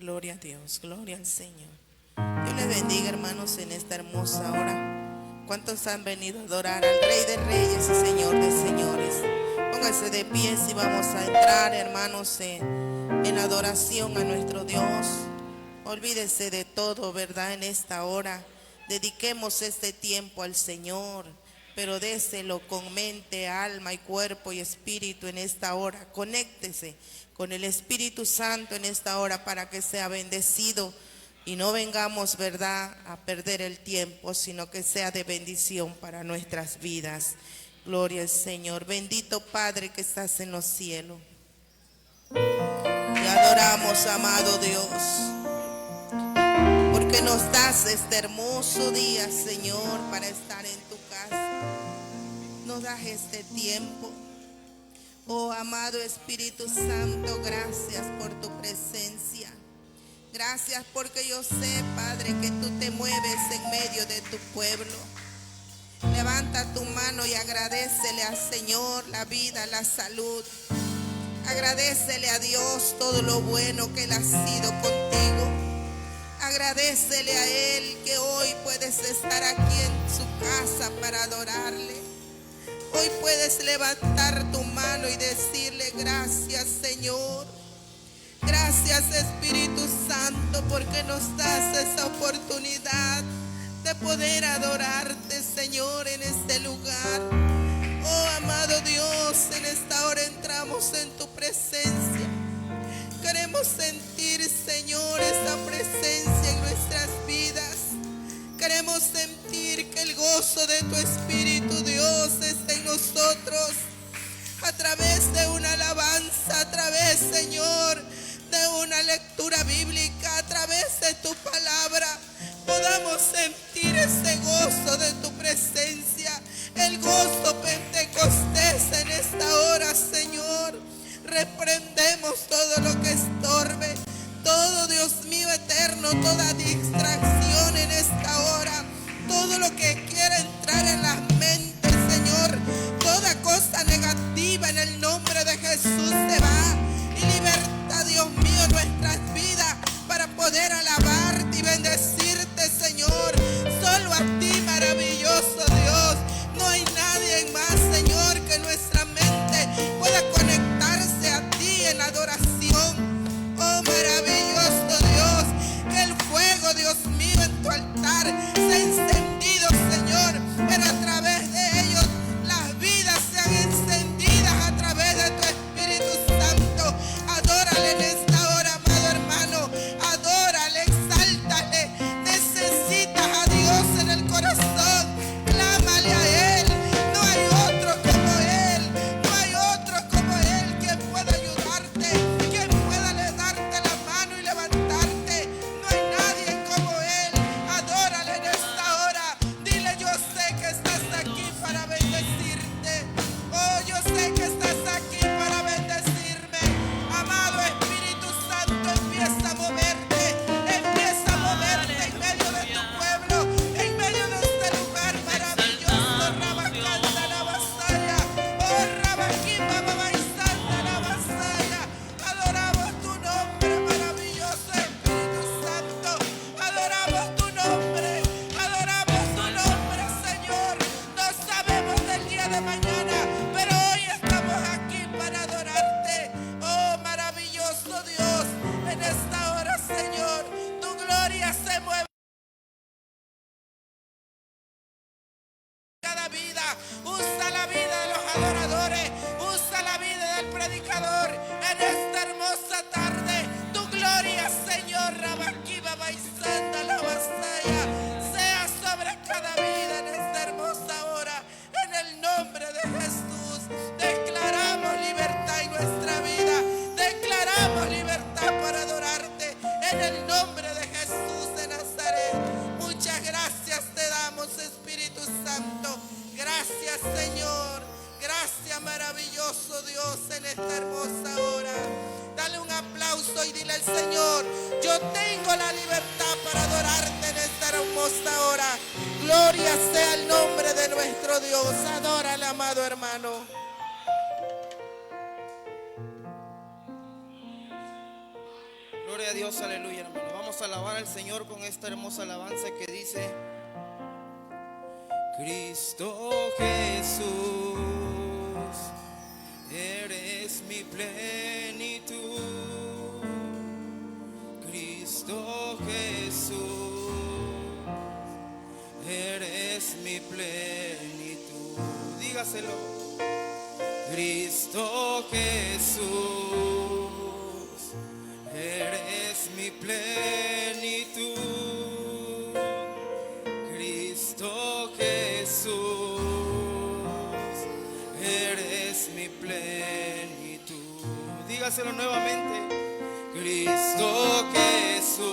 Gloria a Dios, gloria al Señor. Dios les bendiga, hermanos, en esta hermosa hora. ¿Cuántos han venido a adorar al Rey de Reyes y Señor de Señores? Pónganse de pie y vamos a entrar, hermanos, en adoración a nuestro Dios. Olvídese de todo, ¿verdad? En esta hora dediquemos este tiempo al Señor, pero déselo con mente, alma y cuerpo y espíritu en esta hora. Conéctese con el Espíritu Santo en esta hora para que sea bendecido y no vengamos, ¿verdad?, a perder el tiempo, sino que sea de bendición para nuestras vidas. Gloria al Señor. Bendito Padre que estás en los cielos. Te adoramos, amado Dios, porque nos das este hermoso día, Señor, para estar en tu casa. Nos das este tiempo. Oh, amado Espíritu Santo, gracias por tu presencia. Gracias porque yo sé, Padre, que tú te mueves en medio de tu pueblo. Levanta tu mano y agradécele al Señor la vida, la salud. Agradécele a Dios todo lo bueno que Él ha sido contigo. Agradécele a Él que hoy puedes estar aquí en su casa para adorarle. Hoy puedes levantar tu mano y decirle gracias, Señor. Gracias, Espíritu Santo, porque nos das esa oportunidad de poder adorarte, Señor, en este lugar. Oh, amado Dios, en esta hora entramos en tu presencia. Queremos sentir, Señor, esa presencia en nuestras vidas. Queremos sentir que el gozo de tu Espíritu, Dios, está en nosotros. A través de una alabanza, a través, Señor, de una lectura bíblica, a través de tu palabra, podamos sentir ese gozo de tu presencia, el gozo pentecostés en esta hora, Señor. Reprendemos todo lo que estorbe, todo, Dios mío eterno, toda distracción en esta hora, todo lo que quiera entrar en las mentes, Señor, toda cosa negativa en el nombre de Jesús se va y liberta, Dios mío, nuestras vidas para poder alabarte y bendecirte, Señor. Solo a ti, maravilloso Dios. No hay nadie más, Señor, que nuestra mente pueda conectarse a ti en adoración. Oh, maravilloso Dios, que el fuego, Dios mío, en tu altar sea encendido, Señor, pero a través de ellos las vidas sean encendidas a través de tu Espíritu Santo. Adórale en esta hora, amado hermano. Adórale, exáltale. Necesitas a Dios en el corazón. Clámale a Él. No hay otro como Él. No hay otro como Él quien pueda ayudarte, quien pueda darte la mano y levantarte. No hay nadie como Él. Adórale en esta hora. Dile, yo sé que estás aquí para bendecirte. Oh, yo sé que estás aquí para bendecirme. Amado Espíritu Santo, empieza a moverte. Empieza a moverte en medio de tu pueblo, en medio de este lugar maravilloso. Rabacanda la vasalla. Oh, Rabaquimba, Babaizanda la vasalla. Adoramos tu nombre, maravilloso Espíritu Santo. Adoramos tu nombre. Adoramos tu nombre, Señor. No sabemos del día de mañana, pero hoy estamos aquí para adorarte. Oh, maravilloso Dios, en esta hora, Señor, tu gloria se mueve en cada vida. Usa la vida de los adoradores, usa la vida del predicador en esta hermosa tarde. Tu gloria, Señor, Rabaquiba, Baizanda, la vasalla, sea sobre cada vida en esta hermosa hora. En el nombre de Jesús, declaramos libertad en nuestra vida. Declaramos libertad para adorarte. En el nombre de Jesús de Nazaret. Muchas gracias te damos, Espíritu Santo. Gracias, Señor. Gracias, maravilloso Dios, en esta hermosa hora. Dale un aplauso y dile al Señor, yo tengo la libertad para adorarte en esta hermosa hora. Gloria sea el nombre de nuestro Dios. Adórale, amado hermano. Gloria a a Dios, aleluya, hermano. Vamos a alabar al Señor con esta hermosa alabanza que dice: Cristo Jesús, eres mi plenitud. Cristo Jesús, eres mi plenitud. Dígaselo. Cristo Jesús, eres mi plenitud. Cristo Jesús, eres mi plenitud. Dígaselo nuevamente. Cristo Jesús,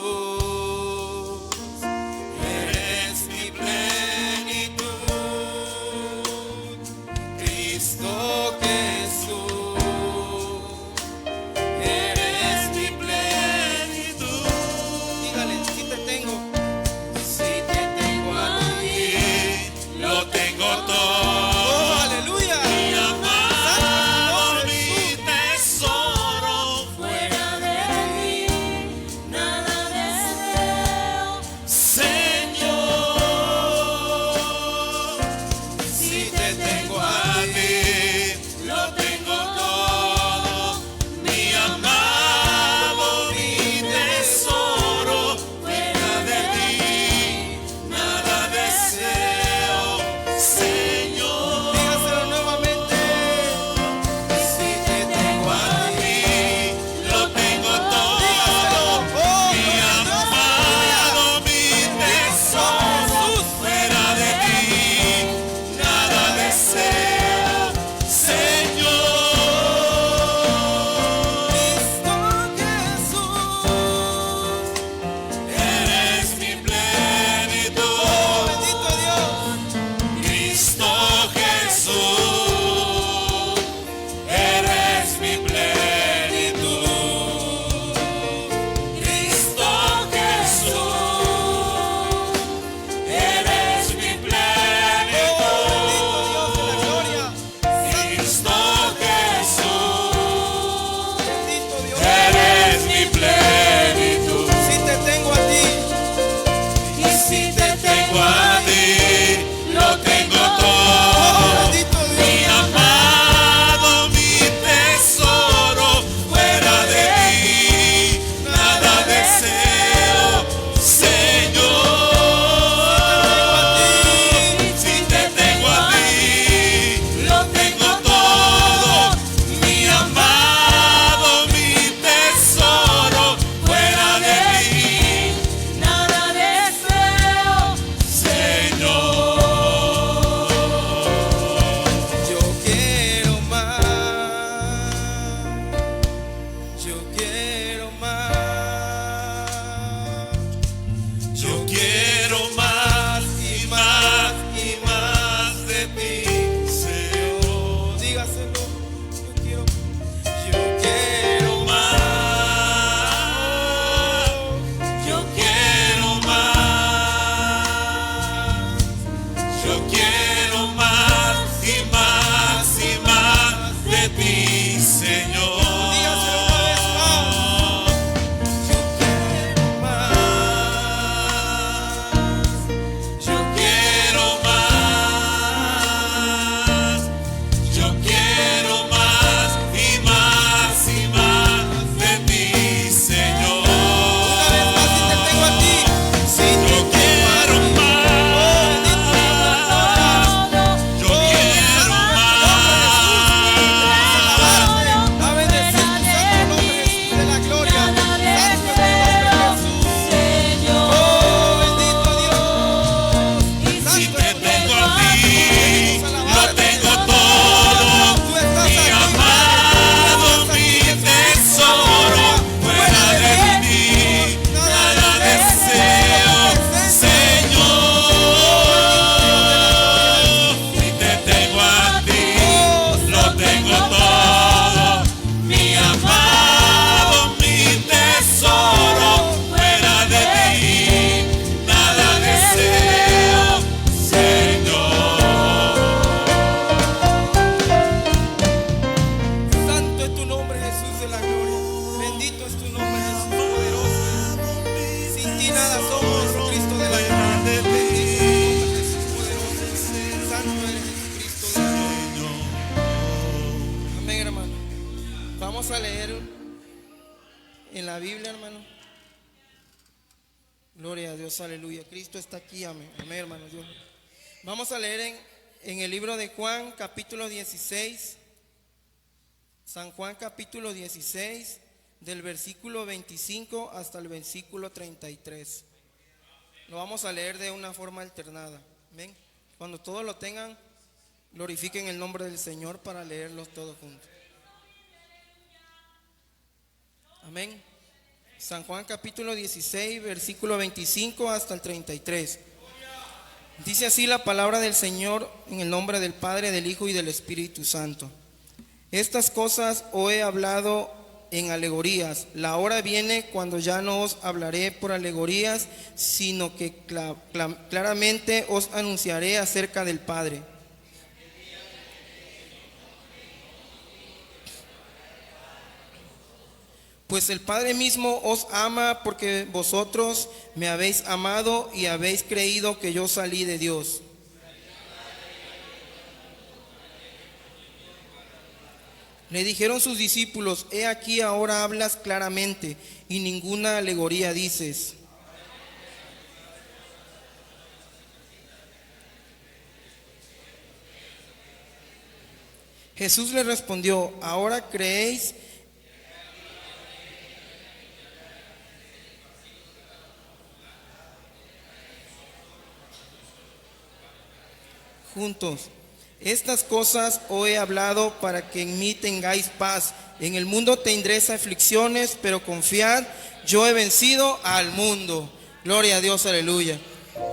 eres mi plenitud. Cristo Jesús, eres mi plenitud. Dígale, si te tengo a ti, lo tengo todo. Oh, aleluya. Mi amado, mi tesoro, fuera de ti nada deseo. Vamos a leer en la Biblia, hermano. Gloria a Dios, aleluya. Cristo está aquí, amén, amén, hermano Dios. Vamos a leer en el libro de Juan, capítulo 16. San Juan, capítulo 16, del versículo 25 hasta el versículo 33. Lo vamos a leer de una forma alternada. Amén. Cuando todos lo tengan, glorifiquen el nombre del Señor para leerlos todos juntos. Amén. San Juan capítulo 16, versículo 25 hasta el 33. Dice así la palabra del Señor en el nombre del Padre, del Hijo y del Espíritu Santo. Estas cosas os he hablado en alegorías. La hora viene cuando ya no os hablaré por alegorías, sino que claramente os anunciaré acerca del Padre. Pues el Padre mismo os ama porque vosotros me habéis amado y habéis creído que yo salí de Dios. Le dijeron sus discípulos: he aquí ahora hablas claramente y ninguna alegoría dices. Jesús le respondió: ahora creéis. Juntos. Estas cosas os he hablado para que en mí tengáis paz. En el mundo tendréis aflicciones, pero confiad, yo he vencido al mundo. Gloria a Dios, aleluya.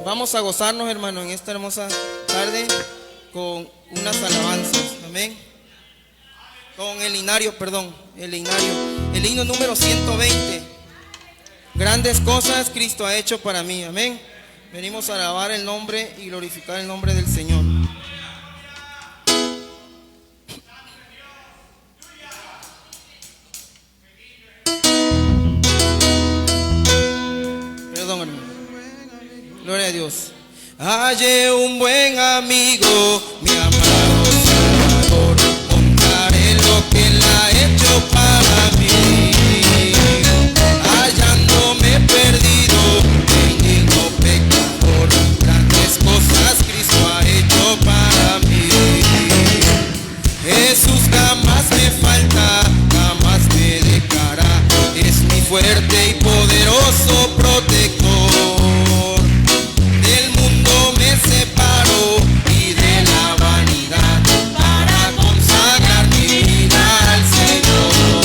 Vamos a gozarnos, hermano, en esta hermosa tarde con unas alabanzas. Amén. Con el himnario, el himno número 120. Grandes cosas Cristo ha hecho para mí. Amén. Venimos a alabar el nombre y glorificar el nombre del Señor. Perdón, hermano. Gloria a Dios. Hallé un buen amigo, mi amado Salvador. Contaré lo que Él ha hecho para mí. Hallándome perdido, indigno pecador, grandes cosas Cristo ha hecho para mí. Jesús jamás me falta, jamás me dejará. Es mi fuerte y poderoso protector. Del mundo me separo y de la vanidad para consagrar mi vida al Señor.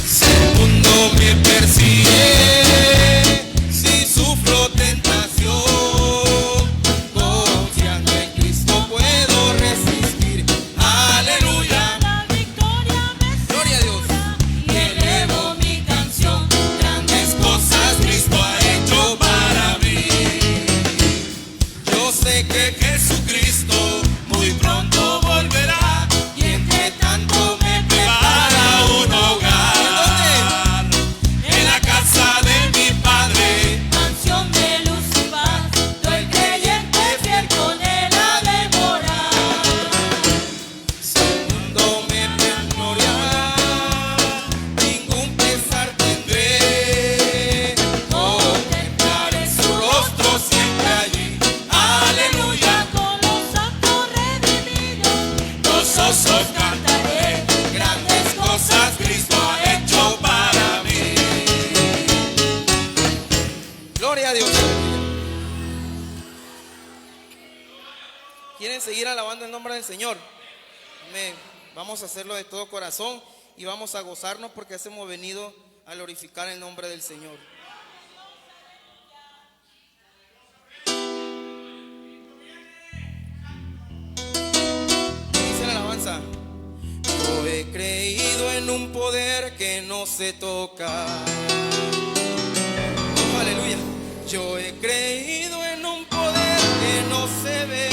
Si el mundo me persigue, si sufro tentación, confiando en Cristo puedo resistir. Aleluya. La victoria me Gloria a Dios. y elevo mi canción. Grandes cosas Cristo ha hecho para mí. Yo sé que Jesucristo muy pronto volverá y entre tanto me prepara un hogar en la casa de mi Padre. Mansión de luz y paz, el creyente fiel con él ha de morar. si el mundo me gloriará, ningún pesar tendré. Contemplaré Su rostro siempre allí. Aleluya. con los santos redimidos. Gozoso cantaré. Grandes cosas Cristo ha hecho para mí. Gloria a Dios. ¿Quieren seguir alabando el nombre del Señor? Amén. Vamos a hacerlo de todo corazón y vamos a gozarnos porque hemos venido a glorificar el nombre del Señor. Dice la alabanza: yo he creído en un poder que no se toca. Oh, aleluya. Yo he creído en un poder que no se ve.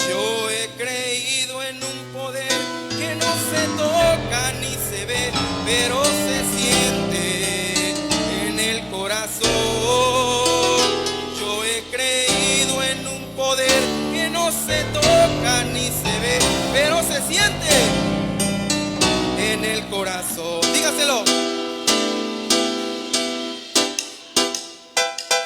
Yo he creído en un poder que no se toca ni se ve, pero se siente en el corazón. Yo he creído en un poder que no se toca ni se ve, pero se siente en el corazón. Dígaselo.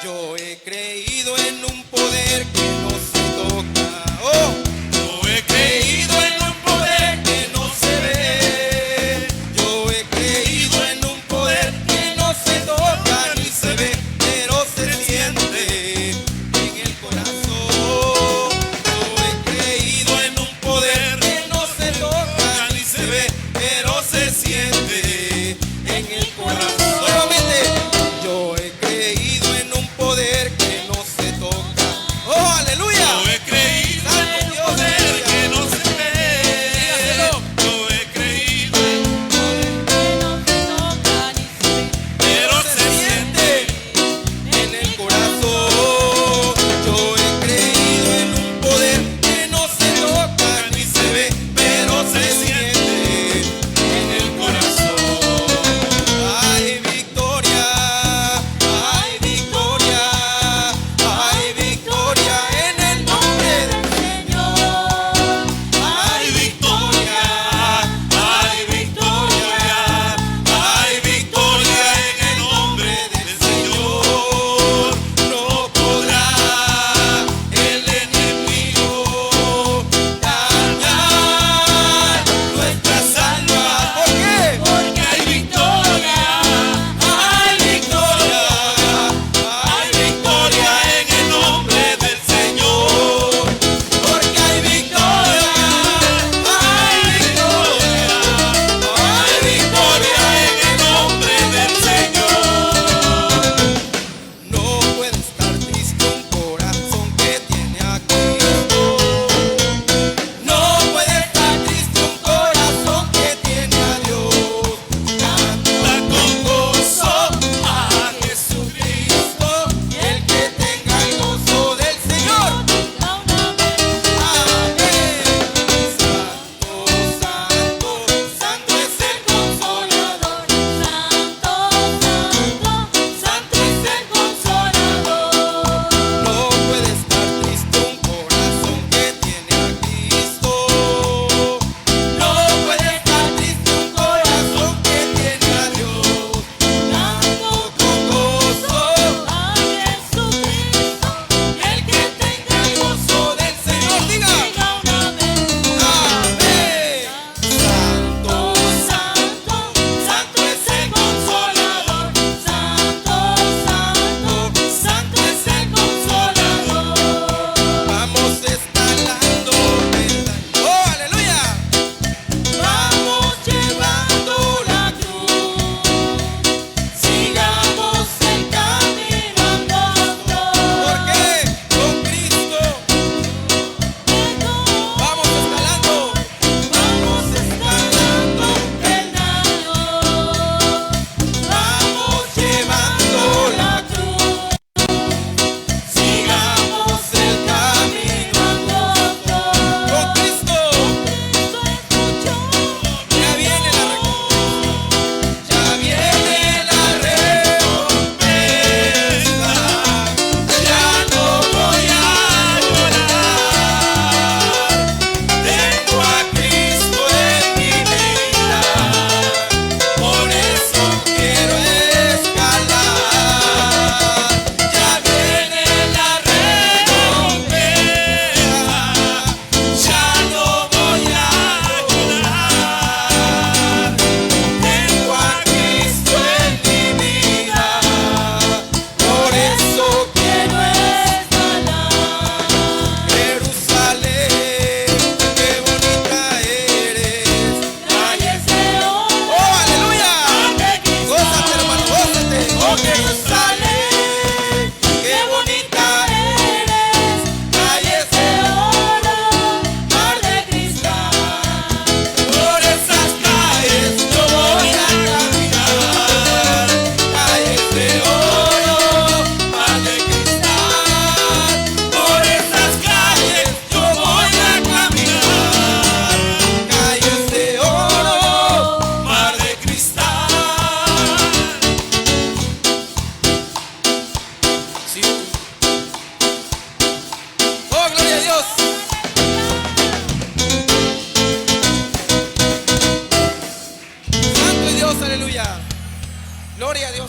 Yo he creído en un poder que no se toca. Oh, Yo he creído en un poder que no se ve. yo he creído en un poder que no se toca ni se ve, pero se siente en el corazón. Yo he creído en un poder que no se toca ni se ve, pero se siente en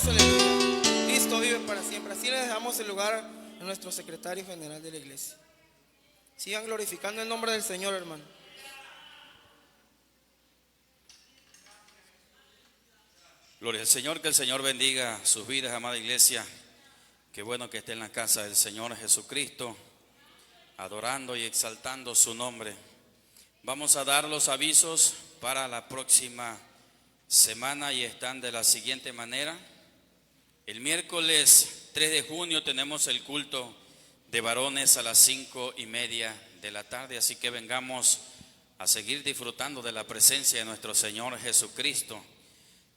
Dios, aleluya. Cristo vive para siempre. Así le dejamos el lugar a nuestro secretario general de la iglesia. Sigan glorificando el nombre del Señor, hermano. Gloria al Señor, que el Señor bendiga sus vidas, amada iglesia. Qué bueno que esté en la casa del Señor Jesucristo, adorando y exaltando su nombre. Vamos a dar los avisos para la próxima semana y están de la siguiente manera. El miércoles 3 de junio tenemos el culto de varones a las 5:30 de la tarde, así que vengamos a seguir disfrutando de la presencia de nuestro Señor Jesucristo.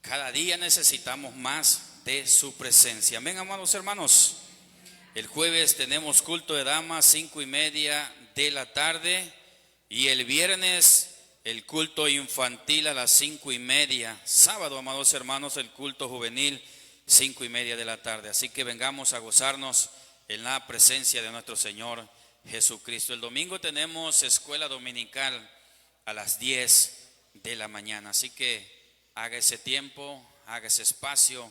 Cada día necesitamos más de su presencia. Amén, amados hermanos. El jueves tenemos culto de damas 5:30 de la tarde y el viernes el culto infantil a las 5:30. Sábado, amados hermanos, el culto juvenil 5:30 de la tarde. Así que vengamos a gozarnos en la presencia de nuestro Señor Jesucristo. El domingo tenemos escuela dominical a las 10 de la mañana. Así que haga ese tiempo, haga ese espacio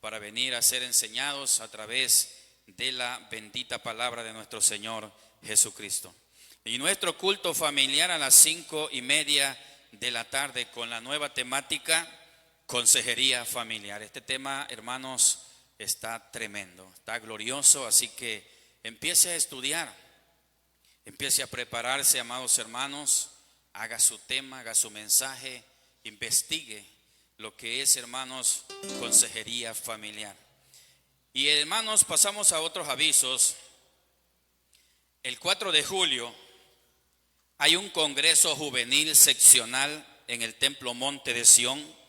para venir a ser enseñados a través de la bendita palabra de nuestro Señor Jesucristo. Y nuestro culto familiar a las 5:30 de la tarde con la nueva temática, consejería familiar. Este tema, hermanos, está tremendo, está glorioso, así que empiece a estudiar, empiece a prepararse, amados hermanos, haga su tema, haga su mensaje, investigue lo que es, hermanos, consejería familiar. Y hermanos, pasamos a otros avisos. El 4 de julio hay un congreso juvenil seccional en el Templo Monte de Sión,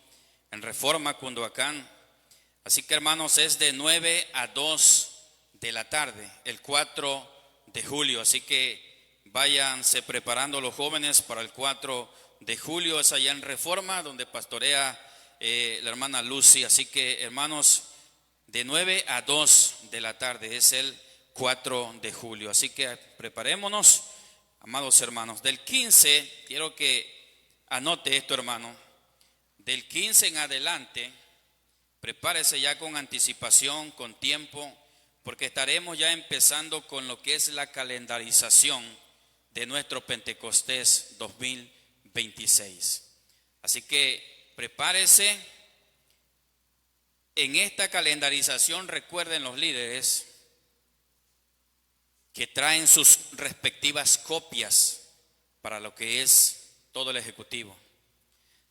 en Reforma, Cunduacán. Así que, hermanos, es de 9 a 2 de la tarde, el 4 de julio. Así que váyanse preparando los jóvenes para el 4 de julio. Es allá en Reforma, donde pastorea la hermana Lucy. Así que, hermanos, de 9 a 2 de la tarde es el 4 de julio. Así que preparémonos, amados hermanos. Del 15, quiero que anote esto, hermano. Del 15 en adelante, prepárese ya con anticipación, con tiempo, porque estaremos ya empezando con lo que es la calendarización de nuestro Pentecostés 2026. Así que prepárese. En esta calendarización, recuerden los líderes que traen sus respectivas copias para lo que es todo el ejecutivo.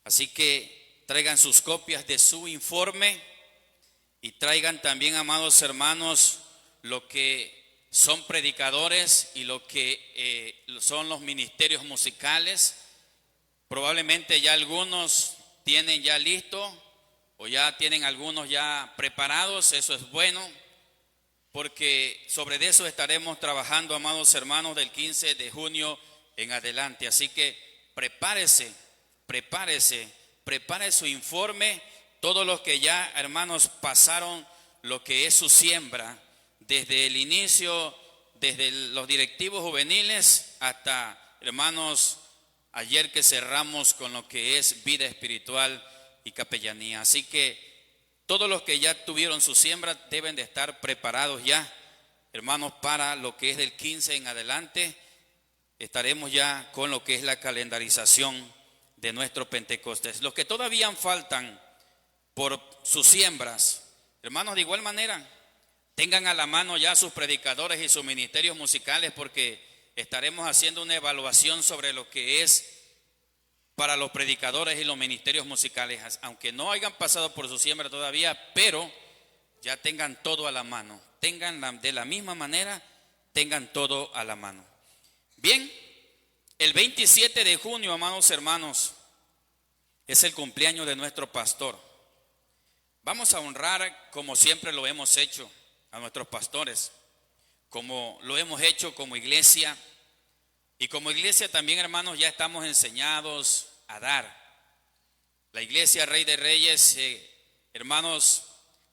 Así que traigan sus copias de su informe y traigan también, amados hermanos, lo que son predicadores y lo que son los ministerios musicales. Probablemente ya algunos tienen ya listo o ya tienen algunos ya preparados. Eso es bueno, porque sobre eso estaremos trabajando, amados hermanos, del 15 de junio en adelante. Así que prepárese prepare su informe. Todos los que ya, hermanos, pasaron lo que es su siembra, desde el inicio, desde los directivos juveniles hasta, hermanos, ayer que cerramos con lo que es vida espiritual y capellanía. Así que todos los que ya tuvieron su siembra deben de estar preparados ya, hermanos, para lo que es del 15 en adelante. Estaremos ya con lo que es la calendarización de nuestro Pentecostés. Los que todavía faltan por sus siembras, hermanos, de igual manera, tengan a la mano ya sus predicadores y sus ministerios musicales, porque estaremos haciendo una evaluación sobre lo que es para los predicadores y los ministerios musicales, aunque no hayan pasado por su siembra todavía, pero ya tengan todo a la mano, tengan de la misma manera, tengan todo a la mano. Bien, el 27 de junio, amados hermanos, es el cumpleaños de nuestro pastor. Vamos a honrar, como siempre lo hemos hecho, a nuestros pastores, como lo hemos hecho como iglesia. Y como iglesia también, hermanos, ya estamos enseñados a dar. La iglesia Rey de Reyes, hermanos,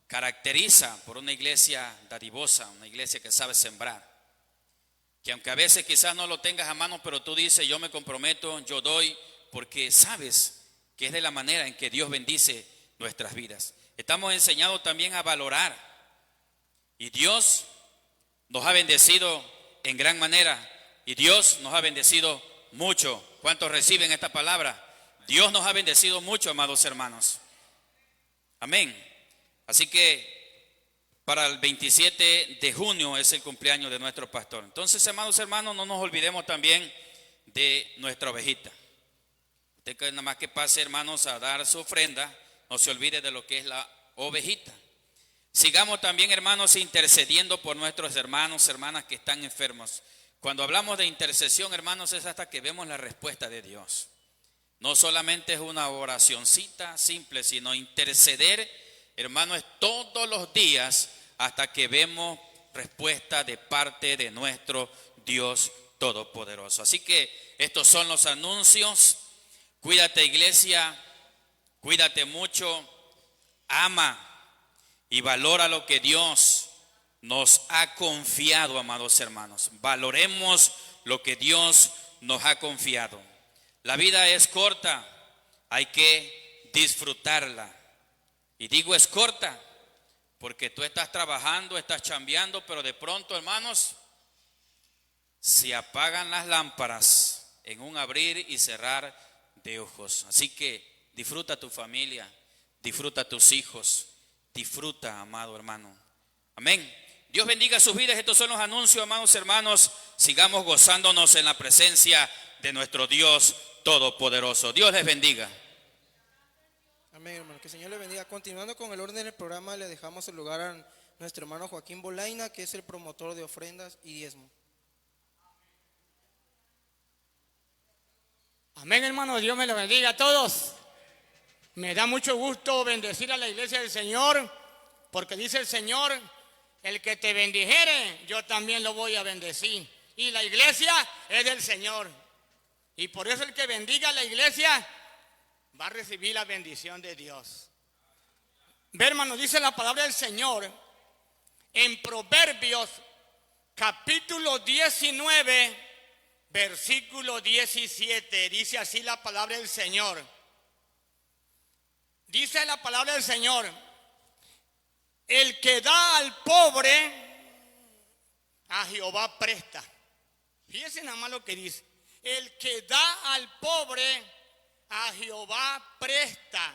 caracteriza por una iglesia dadivosa, una iglesia que sabe sembrar. Que aunque a veces quizás no lo tengas a mano, pero tú dices, yo me comprometo, yo doy, porque sabes que es de la manera en que Dios bendice nuestras vidas. Estamos enseñados también a valorar. Y Dios nos ha bendecido en gran manera. Y Dios nos ha bendecido mucho. ¿Cuántos reciben esta palabra? Dios nos ha bendecido mucho, amados hermanos. Amén. Así que para el 27 de junio es el cumpleaños de nuestro pastor. Entonces, amados hermanos, no nos olvidemos también de nuestra ovejita. Usted que nada más que pase, hermanos, a dar su ofrenda, no se olvide de lo que es la ovejita. Sigamos también, hermanos, intercediendo por nuestros hermanos, hermanas que están enfermos. Cuando hablamos de intercesión, hermanos, es hasta que vemos la respuesta de Dios. No solamente es una oracioncita simple, sino interceder, hermanos, es todos los días hasta que vemos respuesta de parte de nuestro Dios Todopoderoso. Así que estos son los anuncios. Cuídate, iglesia, cuídate mucho, ama y valora lo que Dios nos ha confiado, amados hermanos. Valoremos lo que Dios nos ha confiado. La vida es corta, hay que disfrutarla. Y digo es corta porque tú estás trabajando, estás chambeando, pero de pronto, hermanos, se apagan las lámparas en un abrir y cerrar de ojos. Así que disfruta tu familia, disfruta tus hijos, disfruta, amado hermano. Amén. Dios bendiga sus vidas. Estos son los anuncios, amados hermanos. Sigamos gozándonos en la presencia de nuestro Dios Todopoderoso. Dios les bendiga. Amén, hermano. Que el Señor le bendiga. Continuando con el orden del programa, le dejamos el lugar a nuestro hermano Joaquín Bolaina, que es el promotor de ofrendas y diezmo. Amén, hermano. Dios me lo bendiga a todos. Me da mucho gusto bendecir a la iglesia del Señor, porque dice el Señor, el que te bendijere, yo también lo voy a bendecir. Y la iglesia es del Señor. Y por eso el que bendiga a la iglesia va a recibir la bendición de Dios. Ve, hermano, dice la palabra del Señor en Proverbios capítulo 19, versículo 17. Dice así la palabra del Señor. Dice la palabra del Señor: el que da al pobre, a Jehová presta. Fíjense nada más lo que dice. El que da al pobre, a Jehová presta.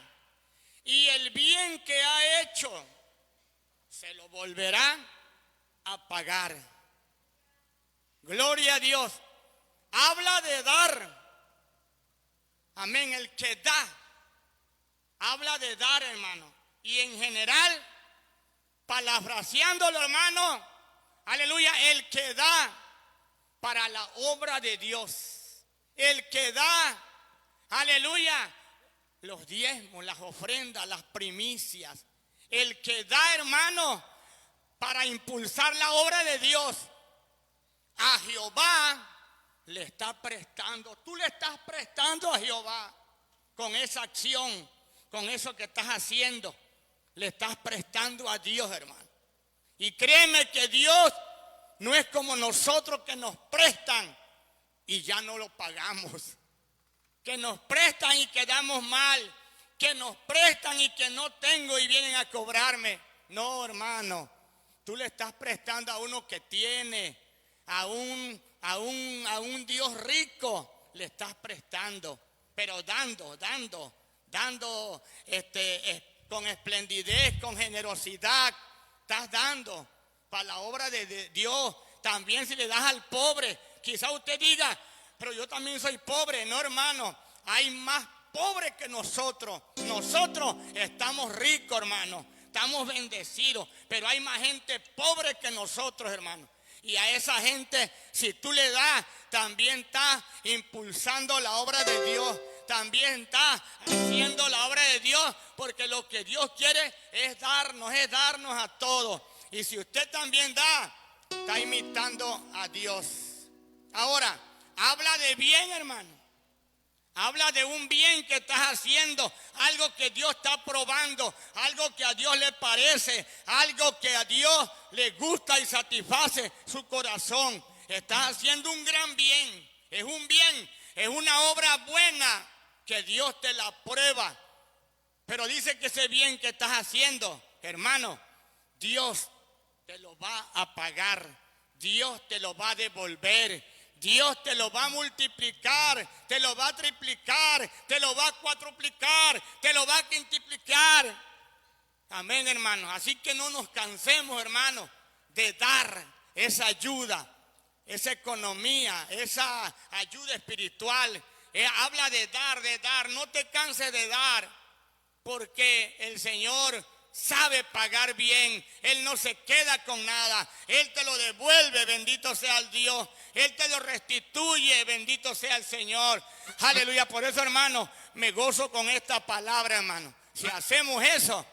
Y el bien que ha hecho, se lo volverá a pagar. Gloria a Dios. Habla de dar. Amén. El que da. Habla de dar, hermano. Y en general, parafraseándolo, hermano, aleluya, el que da para la obra de Dios. El que da, aleluya, los diezmos, las ofrendas, las primicias. El que da, hermano, para impulsar la obra de Dios. A Jehová le está prestando. Tú le estás prestando a Jehová con esa acción, con eso que estás haciendo. Le estás prestando a Dios, hermano. Y créeme que Dios no es como nosotros, que nos prestan y ya no lo pagamos. Que nos prestan y quedamos mal. Que nos prestan y que no tengo y vienen a cobrarme. No, hermano. Tú le estás prestando a uno que tiene, a un Dios rico. Le estás prestando, pero dando con esplendidez, con generosidad. Estás dando para la obra de Dios. También si le das al pobre, quizá usted diga, pero yo también soy pobre. No, hermano, hay más pobres que nosotros. Nosotros estamos ricos, hermano, estamos bendecidos, pero hay más gente pobre que nosotros, hermano. Y a esa gente, si tú le das, también está impulsando la obra de Dios. También está haciendo la obra de Dios, porque lo que Dios quiere es darnos a todos. Y si usted también da, está imitando a Dios. Ahora, habla de bien, hermano. Habla de un bien que estás haciendo, algo que Dios está aprobando, algo que a Dios le parece, algo que a Dios le gusta y satisface su corazón. Estás haciendo un gran bien, es un bien, es una obra buena que Dios te la aprueba. pero dice que ese bien que estás haciendo, hermano, Dios te lo va a pagar, Dios te lo va a devolver, Dios te lo va a multiplicar, te lo va a triplicar, te lo va a cuatruplicar, te lo va a quintuplicar. Amén, hermanos. Así que no nos cansemos, hermanos, de dar esa ayuda, esa economía, esa ayuda espiritual. Habla de dar, no te canses de dar, porque el Señor sabe pagar bien. Él no se queda con nada, Él te lo devuelve, bendito sea el Dios. Él te lo restituye, bendito sea el Señor. Aleluya. Por eso, hermano, me gozo con esta palabra, hermano. Si hacemos eso,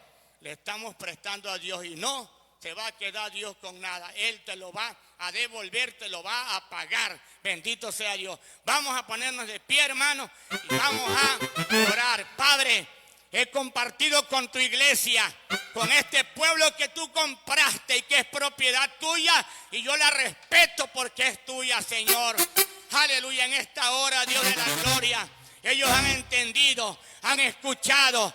le estamos prestando a Dios y no se va a quedar Dios con nada. Él te lo va a devolver, te lo va a pagar. Bendito sea Dios. Vamos a ponernos de pie, hermano, y vamos a orar. Padre, he compartido con tu iglesia, con este pueblo que tú compraste y que es propiedad tuya, y yo la respeto porque es tuya, Señor. Aleluya. En esta hora, Dios de la gloria, ellos han entendido, han escuchado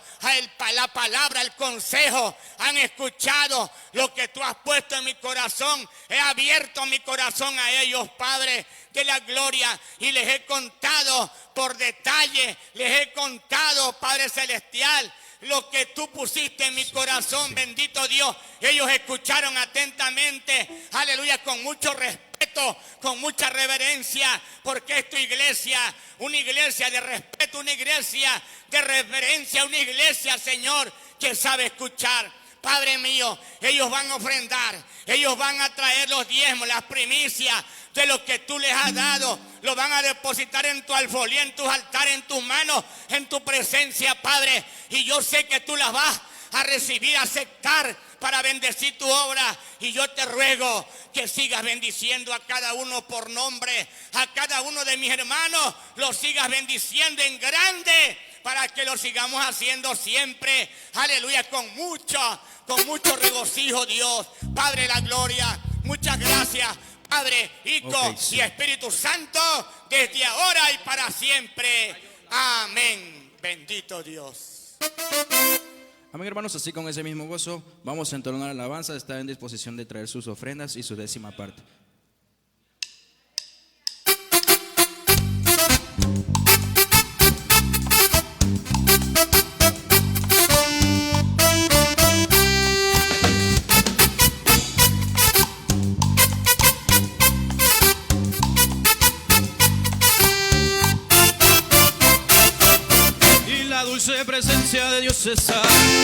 la palabra, el consejo, han escuchado lo que tú has puesto en mi corazón. He abierto mi corazón a ellos, Padre de la gloria, y les he contado por detalle, les he contado, Padre celestial, lo que tú pusiste en mi corazón, bendito Dios. Ellos escucharon atentamente, aleluya, con mucho respeto, con mucha reverencia, porque es tu iglesia, una iglesia de respeto, una iglesia de reverencia, una iglesia, Señor, que sabe escuchar. Padre mío, ellos van a ofrendar, ellos van a traer los diezmos, las primicias de lo que tú les has dado, lo van a depositar en tu alfolía, en tus altares, en tus manos, en tu presencia, Padre. Y yo sé que tú las vas a recibir, a aceptar para bendecir tu obra. Y yo te ruego que sigas bendiciendo a cada uno por nombre, a cada uno de mis hermanos, los sigas bendiciendo en grande, para que lo sigamos haciendo siempre, aleluya, con mucho regocijo, Dios. Padre de la gloria, muchas gracias, Padre, Hijo y Espíritu Santo, desde ahora y para siempre. Amén. Bendito Dios. Amén, hermanos. Así con ese mismo gozo vamos a entonar la alabanza. Está en disposición de traer sus ofrendas y su 10ª parte. La dulce presencia de Dios está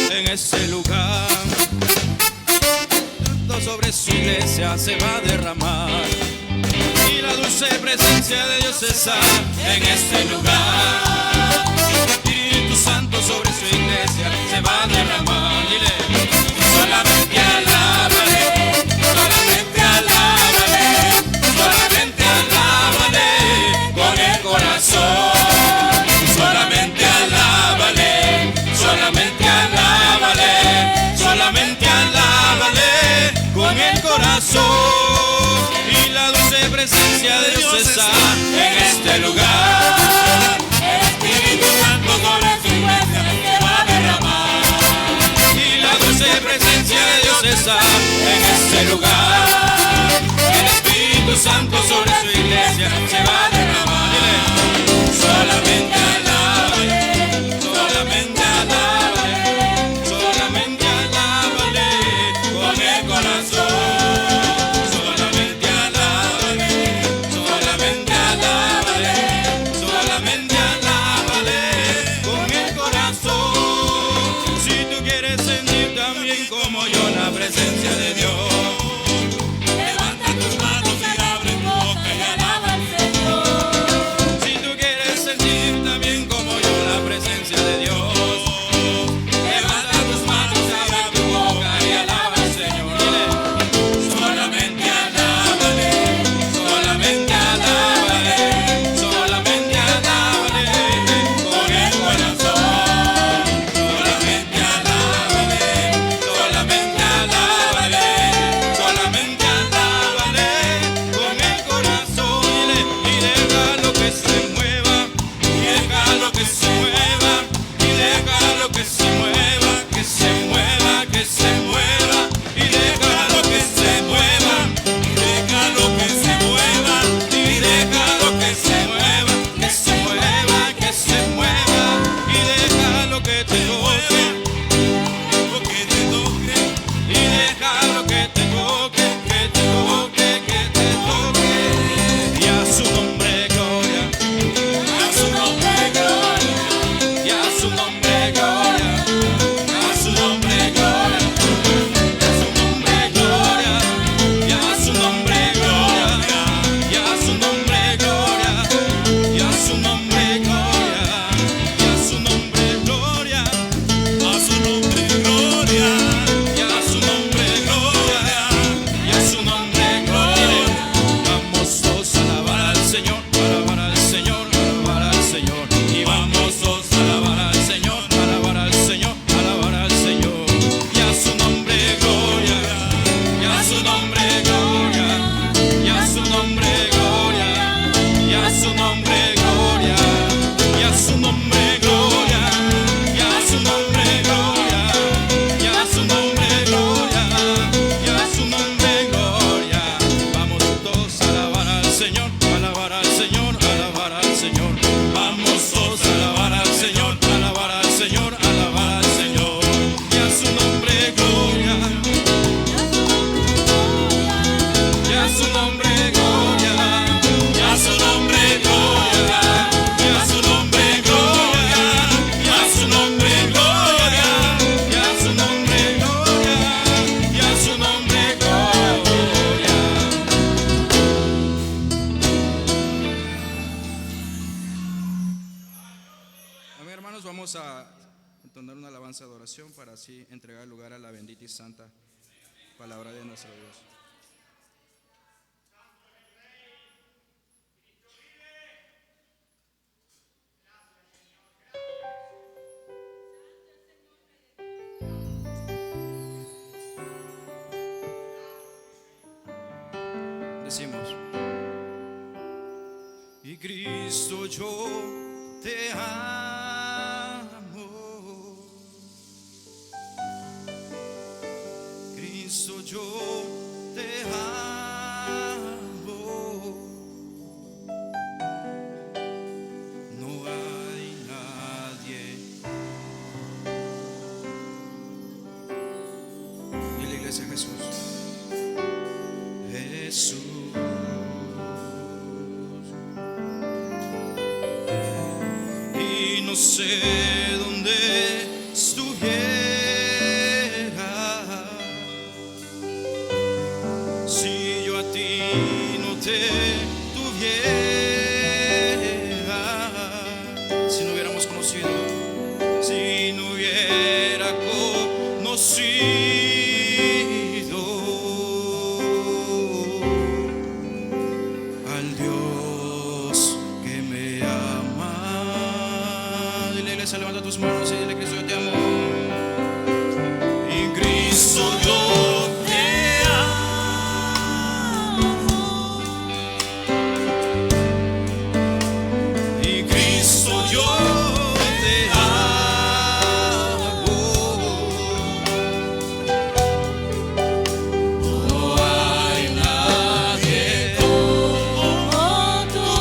en ese lugar. Todo sobre su iglesia se va a derramar. Y la dulce presencia de Dios está en este lugar. Espíritu Santo sobre su iglesia se va a derramar. Dile, solamente alábale, solamente alábale, solamente alábale con el corazón. Solamente alábale, solamente alábale, solamente alábale con el corazón. Y la dulce presencia de Dios está en este lugar. El Espíritu Santo sobre su iglesia se va a derramar. Y la dulce presencia de Dios está en este lugar. El Espíritu Santo sobre su iglesia se va a derramar. Dile, solamente alábale, solamente alábale, solamente alábale con el corazón. Solamente alábale, solamente alábale, solamente alábale con el corazón. Si tú quieres sentir también como yo la presencia de Dios, levanta tus manos y abre tu boca y alaba al Señor. Si tú quieres sentir también como yo la presencia de Dios, levanta tus manos y abre tu boca y alaba al Señor. Dile, solamente alábale, solamente alábale, solamente alábale hermanos, vamos a entonar una alabanza de oración para así entregar lugar a la bendita y santa palabra de nuestro Dios. Decimos: y Cristo, yo te amo. Cristo, yo te amo. No hay nadie. Y la iglesia, Jesús. Jesús. Y no sé dónde estuviera si yo a ti no te tuviera, si no hubiéramos conocido, si no hubiera conocido al Dios que me ama. Dile, iglesia, levanta tus manos y dile: Cristo, yo te amo. Y Cristo, yo te amo. Y Cristo, yo te amo. No hay nadie como tú.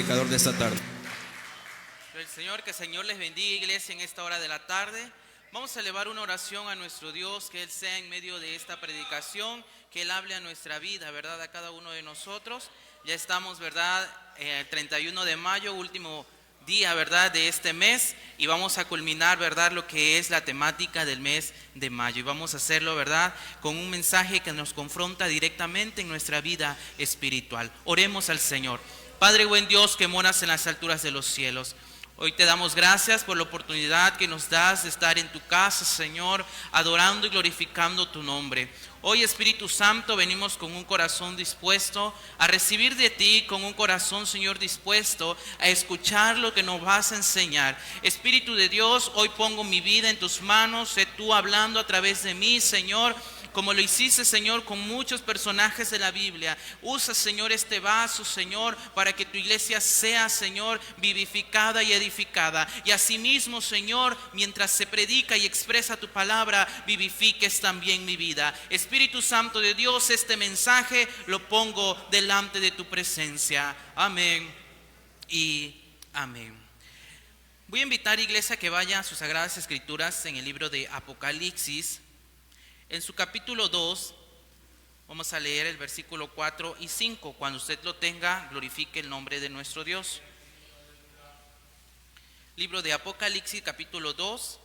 predicador de esta tarde. Que el Señor les bendiga, iglesia, en esta hora de la tarde. Vamos a elevar una oración a nuestro Dios, que Él sea en medio de esta predicación, que Él hable a nuestra vida, ¿verdad? A cada uno de nosotros. Ya estamos, ¿verdad? El 31 de mayo, último día, ¿verdad? De este mes, y vamos a culminar, ¿verdad? Lo que es la temática del mes de mayo, y vamos a hacerlo, ¿verdad? Con un mensaje que nos confronta directamente en nuestra vida espiritual. Oremos al Señor. Padre buen Dios, que moras en las alturas de los cielos, hoy te damos gracias por la oportunidad que nos das de estar en tu casa, Señor, adorando y glorificando tu nombre. Hoy, Espíritu Santo, venimos con un corazón dispuesto a recibir de ti, con un corazón, Señor, dispuesto a escuchar lo que nos vas a enseñar. Espíritu de Dios, hoy pongo mi vida en tus manos, sé tú hablando a través de mí, Señor, como lo hiciste, Señor, con muchos personajes de la Biblia. Usa, Señor, este vaso, Señor, para que tu iglesia sea, Señor, vivificada y edificada. Y asimismo, Señor, mientras se predica y expresa tu palabra, vivifiques también mi vida. Espíritu Santo de Dios, este mensaje lo pongo delante de tu presencia. Amén y amén. Voy a invitar, iglesia, que vaya a sus sagradas escrituras en el libro de Apocalipsis. En su capítulo 2, vamos a leer el versículo 4 y 5. Cuando usted lo tenga, glorifique el nombre de nuestro Dios. Libro de Apocalipsis, capítulo 2,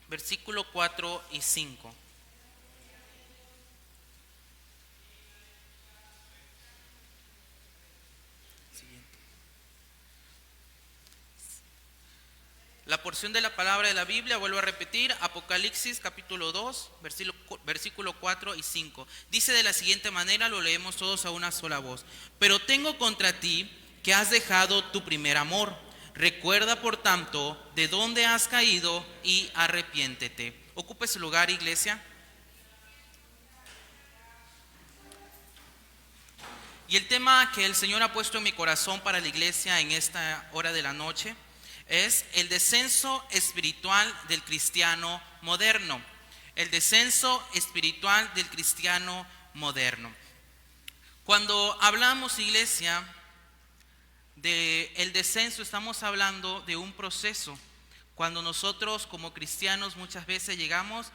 versículo 4 y 5. La porción de la palabra de la Biblia, vuelvo a repetir, Apocalipsis capítulo 2, versículo 4 y 5. Dice de la siguiente manera, lo leemos todos a una sola voz. Pero tengo contra ti que has dejado tu primer amor. Recuerda, por tanto, de dónde has caído y arrepiéntete. Ocupe su lugar, iglesia. Y el tema que el Señor ha puesto en mi corazón para la iglesia en esta hora de la noche es el descenso espiritual del cristiano moderno. El descenso espiritual del cristiano moderno. Cuando hablamos, iglesia, del descenso, estamos hablando de un proceso. Cuando nosotros como cristianos muchas veces llegamos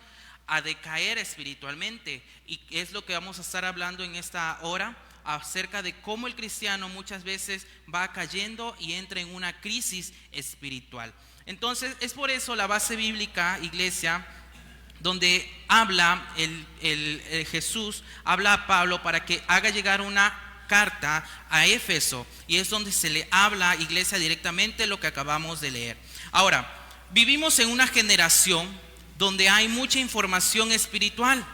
a decaer espiritualmente, y es lo que vamos a estar hablando en esta hora, acerca de cómo el cristiano muchas veces va cayendo y entra en una crisis espiritual. Entonces es por eso la base bíblica, iglesia, donde habla Jesús, habla a Pablo para que haga llegar una carta a Éfeso, y es donde se le habla, iglesia, directamente lo que acabamos de leer. Ahora, vivimos en una generación donde hay mucha información espiritual,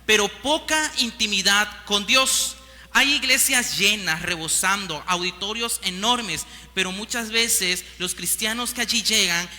pero poca intimidad con Dios. Hay iglesias llenas, rebosando, auditorios enormes, pero muchas veces los cristianos que allí llegan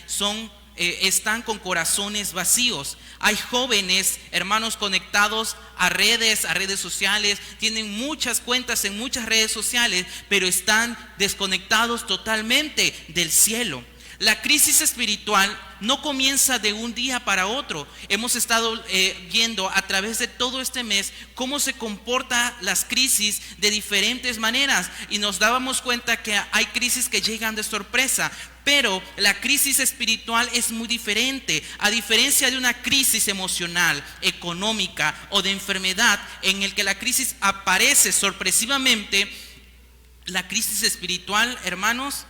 están con corazones vacíos. Hay jóvenes, hermanos, conectados a redes sociales, tienen muchas cuentas en muchas redes sociales, pero están desconectados totalmente del cielo. La crisis espiritual no comienza de un día para otro. Hemos estado viendo a través de todo este mes cómo se comportan las crisis de diferentes maneras, y nos dábamos cuenta que hay crisis que llegan de sorpresa, pero la crisis espiritual es muy diferente. A diferencia de una crisis emocional, económica o de enfermedad, en el que la crisis aparece sorpresivamente, la crisis espiritual, hermanos,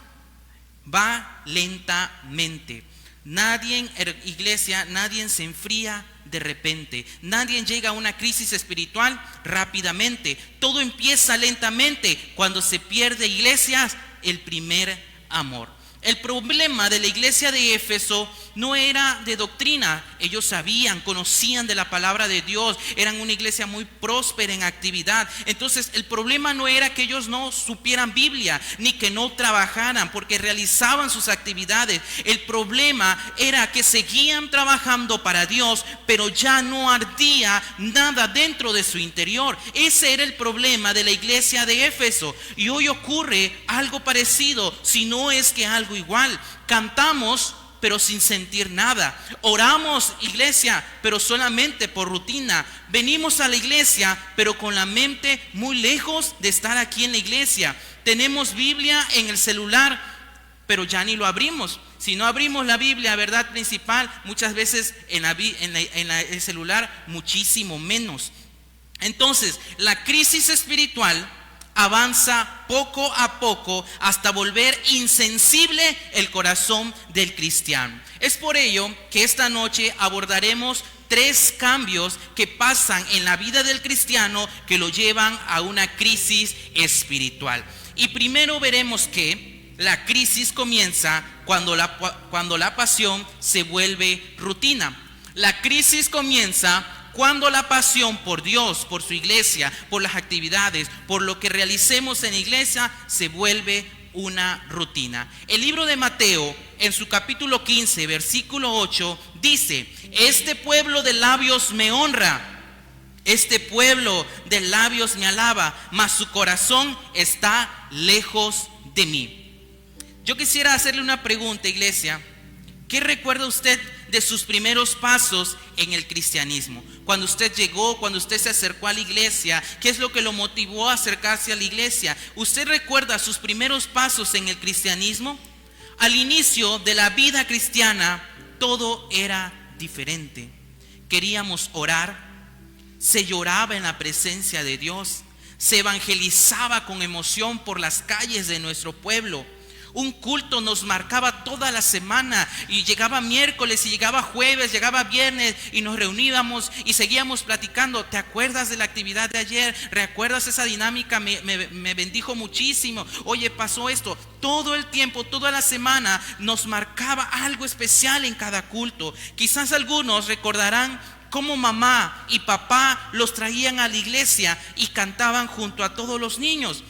va lentamente. Nadie, iglesia, nadie se enfría de repente. Nadie llega a una crisis espiritual rápidamente. Todo empieza lentamente cuando se pierde, iglesias, el primer amor. El problema de la iglesia de Éfeso no era de doctrina. Ellos sabían, conocían de la palabra de Dios, eran una iglesia muy próspera en actividad. Entonces el problema no era que ellos no supieran Biblia, ni que no trabajaran, porque realizaban sus actividades. El problema era que seguían trabajando para Dios, pero ya no ardía nada dentro de su interior. Ese era el problema de la iglesia de Éfeso. Y hoy ocurre algo parecido, si no es que algo igual. Cantamos pero sin sentir nada. Oramos, iglesia, pero solamente por rutina. Venimos a la iglesia, pero con la mente muy lejos de estar aquí en la iglesia. Tenemos Biblia en el celular, pero ya ni lo abrimos. Si no abrimos la Biblia, verdad principal, muchas veces en el celular muchísimo menos. Entonces, la crisis espiritual avanza poco a poco hasta volver insensible el corazón del cristiano. Es por ello que esta noche abordaremos 3 cambios que pasan en la vida del cristiano que lo llevan a una crisis espiritual. Y primero veremos que la crisis comienza cuando la pasión se vuelve rutina. La crisis comienza cuando la pasión por Dios, por su iglesia, por las actividades, por lo que realicemos en la iglesia, se vuelve una rutina. El libro de Mateo, en su capítulo 15, versículo 8, dice: este pueblo de labios me honra, este pueblo de labios me alaba, mas su corazón está lejos de mí. Yo quisiera hacerle una pregunta, iglesia. ¿Qué recuerda usted de sus primeros pasos en el cristianismo? Cuando usted llegó, cuando usted se acercó a la iglesia, ¿qué es lo que lo motivó a acercarse a la iglesia? ¿Usted recuerda sus primeros pasos en el cristianismo? Al inicio de la vida cristiana, todo era diferente. Queríamos orar, se lloraba en la presencia de Dios, se evangelizaba con emoción por las calles de nuestro pueblo. Un culto nos marcaba toda la semana, y llegaba miércoles y llegaba jueves, llegaba viernes, y nos reuníamos y seguíamos platicando. ¿Te acuerdas de la actividad de ayer? ¿Recuerdas esa dinámica? Me bendijo muchísimo. Oye, pasó esto. Todo el tiempo, toda la semana nos marcaba algo especial en cada culto. Quizás algunos recordarán cómo mamá y papá los traían a la iglesia y cantaban junto a todos los niños,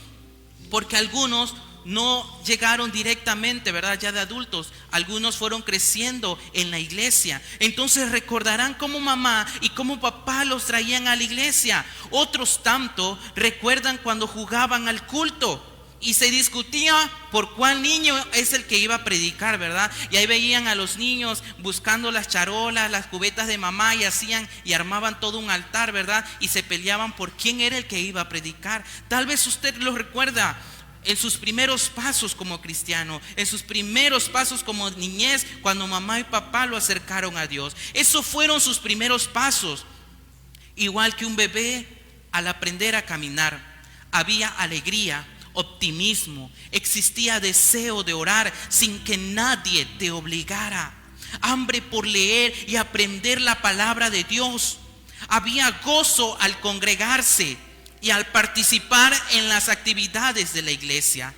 porque algunos no llegaron directamente, ¿verdad? Ya de adultos, algunos fueron creciendo en la iglesia. Entonces recordarán cómo mamá y cómo papá los traían a la iglesia. Otros tanto recuerdan cuando jugaban al culto y se discutía por cuál niño es el que iba a predicar, ¿verdad? Y ahí veían a los niños buscando las charolas, las cubetas de mamá, y hacían y armaban todo un altar, ¿verdad? Y se peleaban por quién era el que iba a predicar. Tal vez usted lo recuerda en sus primeros pasos como cristiano, en sus primeros pasos como niñez, cuando mamá y papá lo acercaron a Dios. Esos fueron sus primeros pasos. Igual que un bebé al aprender a caminar, había alegría, optimismo, existía deseo de orar sin que nadie te obligara, hambre por leer y aprender la palabra de Dios. Había gozo al congregarse y al participar en las actividades de la iglesia.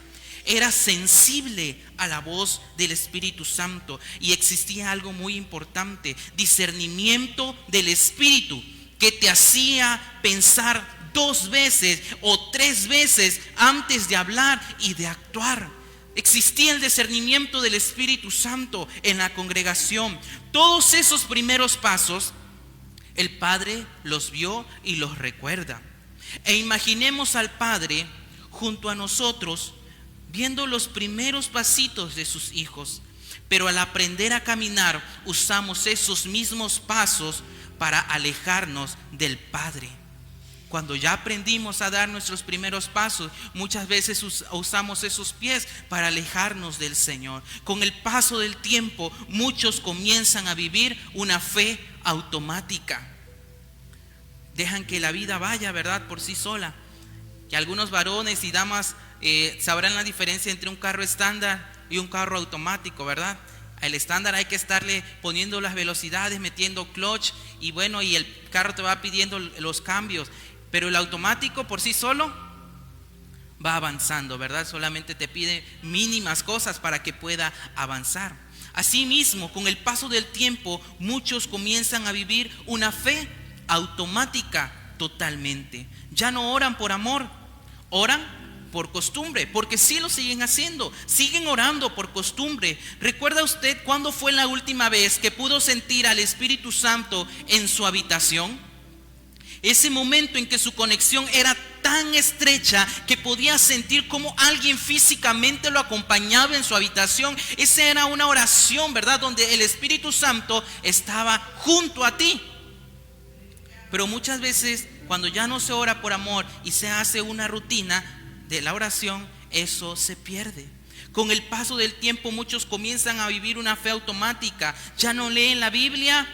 Era sensible a la voz del Espíritu Santo, y existía algo muy importante: discernimiento del Espíritu, que te hacía pensar 2 veces o 3 veces antes de hablar y de actuar. Existía el discernimiento del Espíritu Santo en la congregación. Todos esos primeros pasos, el Padre los vio y los recuerda. E imaginemos al Padre junto a nosotros, viendo los primeros pasitos de sus hijos. Pero al aprender a caminar, usamos esos mismos pasos para alejarnos del Padre. Cuando ya aprendimos a dar nuestros primeros pasos, muchas veces usamos esos pies para alejarnos del Señor. Con el paso del tiempo, muchos comienzan a vivir una fe automática. Dejan que la vida vaya, ¿verdad?, por sí sola. Que algunos varones y damas sabrán la diferencia entre un carro estándar y un carro automático, ¿verdad? Al estándar hay que estarle poniendo las velocidades, metiendo clutch, y bueno, y el carro te va pidiendo los cambios. Pero el automático por sí solo va avanzando, ¿verdad? Solamente te pide mínimas cosas para que pueda avanzar. Asimismo, con el paso del tiempo, muchos comienzan a vivir una fe automática totalmente. Ya no oran por amor, oran por costumbre, porque sí lo siguen haciendo, siguen orando por costumbre. ¿Recuerda usted cuándo fue la última vez que pudo sentir al Espíritu Santo en su habitación? Ese momento en que su conexión era tan estrecha que podía sentir como alguien físicamente lo acompañaba en su habitación. Esa era una oración, ¿verdad? Donde el Espíritu Santo estaba junto a ti. Pero muchas veces cuando ya no se ora por amor y se hace una rutina de la oración, eso se pierde. Con el paso del tiempo muchos comienzan a vivir una fe automática. Ya no leen la Biblia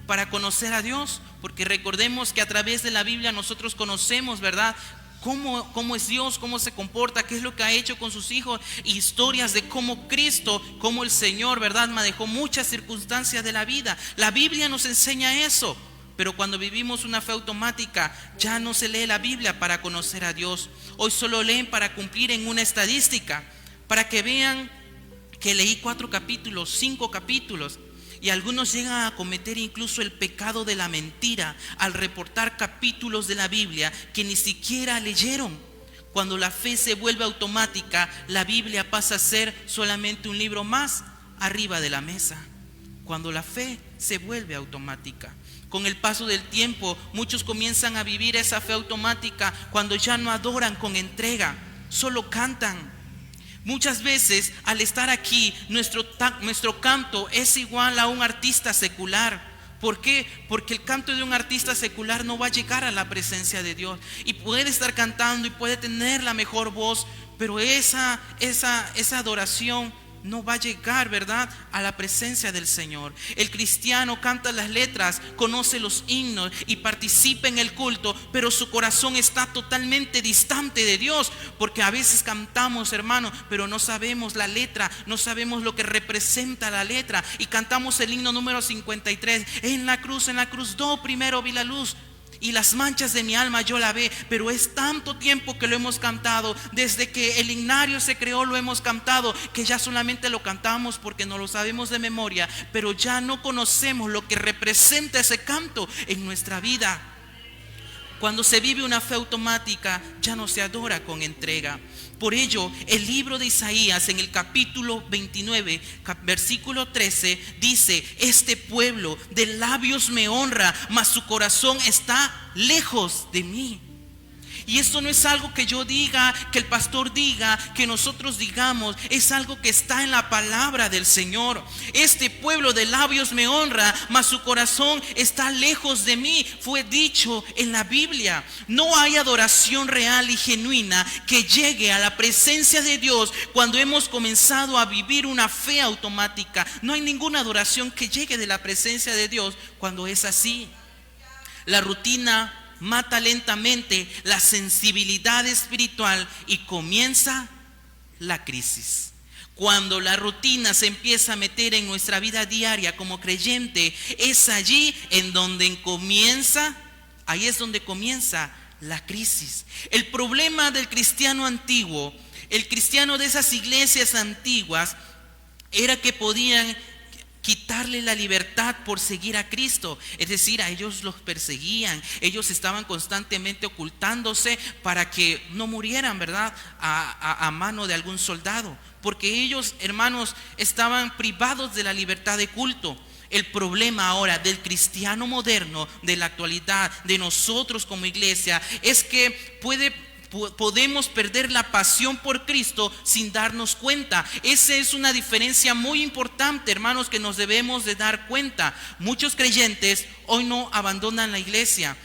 para conocer a Dios, porque recordemos que a través de la Biblia nosotros conocemos, ¿verdad?, cómo es Dios, cómo se comporta, qué es lo que ha hecho con sus hijos, historias de cómo Cristo, cómo el Señor, ¿verdad?, manejó muchas circunstancias de la vida. La Biblia nos enseña eso, pero cuando vivimos una fe automática, ya no se lee la Biblia para conocer a Dios. Hoy solo leen para cumplir en una estadística, para que vean que leí 4 capítulos, 5 capítulos. Y algunos llegan a cometer incluso el pecado de la mentira al reportar capítulos de la Biblia que ni siquiera leyeron. Cuando la fe se vuelve automática, la Biblia pasa a ser solamente un libro más arriba de la mesa. Cuando la fe se vuelve automática. Con el paso del tiempo, muchos comienzan a vivir esa fe automática cuando ya no adoran con entrega, solo cantan. Muchas veces al estar aquí, nuestro canto es igual a un artista secular. ¿Por qué? Porque el canto de un artista secular no va a llegar a la presencia de Dios. Y puede estar cantando y puede tener la mejor voz, pero esa adoración no va a llegar, ¿verdad?, a la presencia del Señor. El cristiano canta las letras, conoce los himnos y participa en el culto, pero su corazón está totalmente distante de Dios, porque a veces cantamos, hermano, pero no sabemos la letra, no sabemos lo que representa la letra, y cantamos el himno número 53, en la cruz, do primero vi la luz, y las manchas de mi alma yo lavé. Pero es tanto tiempo que lo hemos cantado, desde que el himnario se creó lo hemos cantado, que ya solamente lo cantamos porque no lo sabemos de memoria, pero ya no conocemos lo que representa ese canto en nuestra vida. Cuando se vive una fe automática, ya no se adora con entrega. Por ello, el libro de Isaías en el capítulo 29, versículo 13, dice: este pueblo de labios me honra, mas su corazón está lejos de mí. Y esto no es algo que yo diga, que el pastor diga, que nosotros digamos, es algo que está en la palabra del Señor. Este pueblo de labios me honra, mas su corazón está lejos de mí. Fue dicho en la Biblia. No hay adoración real y genuina que llegue a la presencia de Dios cuando hemos comenzado a vivir una fe automática. No hay ninguna adoración que llegue de la presencia de Dios cuando es así. La rutina mata lentamente la sensibilidad espiritual y comienza la crisis. Cuando la rutina se empieza a meter en nuestra vida diaria como creyente, es allí en donde comienza la crisis. El problema del cristiano antiguo, el cristiano de esas iglesias antiguas, era que podían quitarle la libertad por seguir a Cristo. Es decir, a ellos los perseguían, ellos estaban constantemente ocultándose para que no murieran, ¿verdad?, a mano de algún soldado, porque ellos, hermanos, estaban privados de la libertad de culto. El problema ahora del cristiano moderno, de la actualidad, de nosotros como iglesia, es que podemos perder la pasión por Cristo sin darnos cuenta. Esa es una diferencia muy importante, hermanos, que nos debemos de dar cuenta. Muchos creyentes hoy no abandonan la iglesia,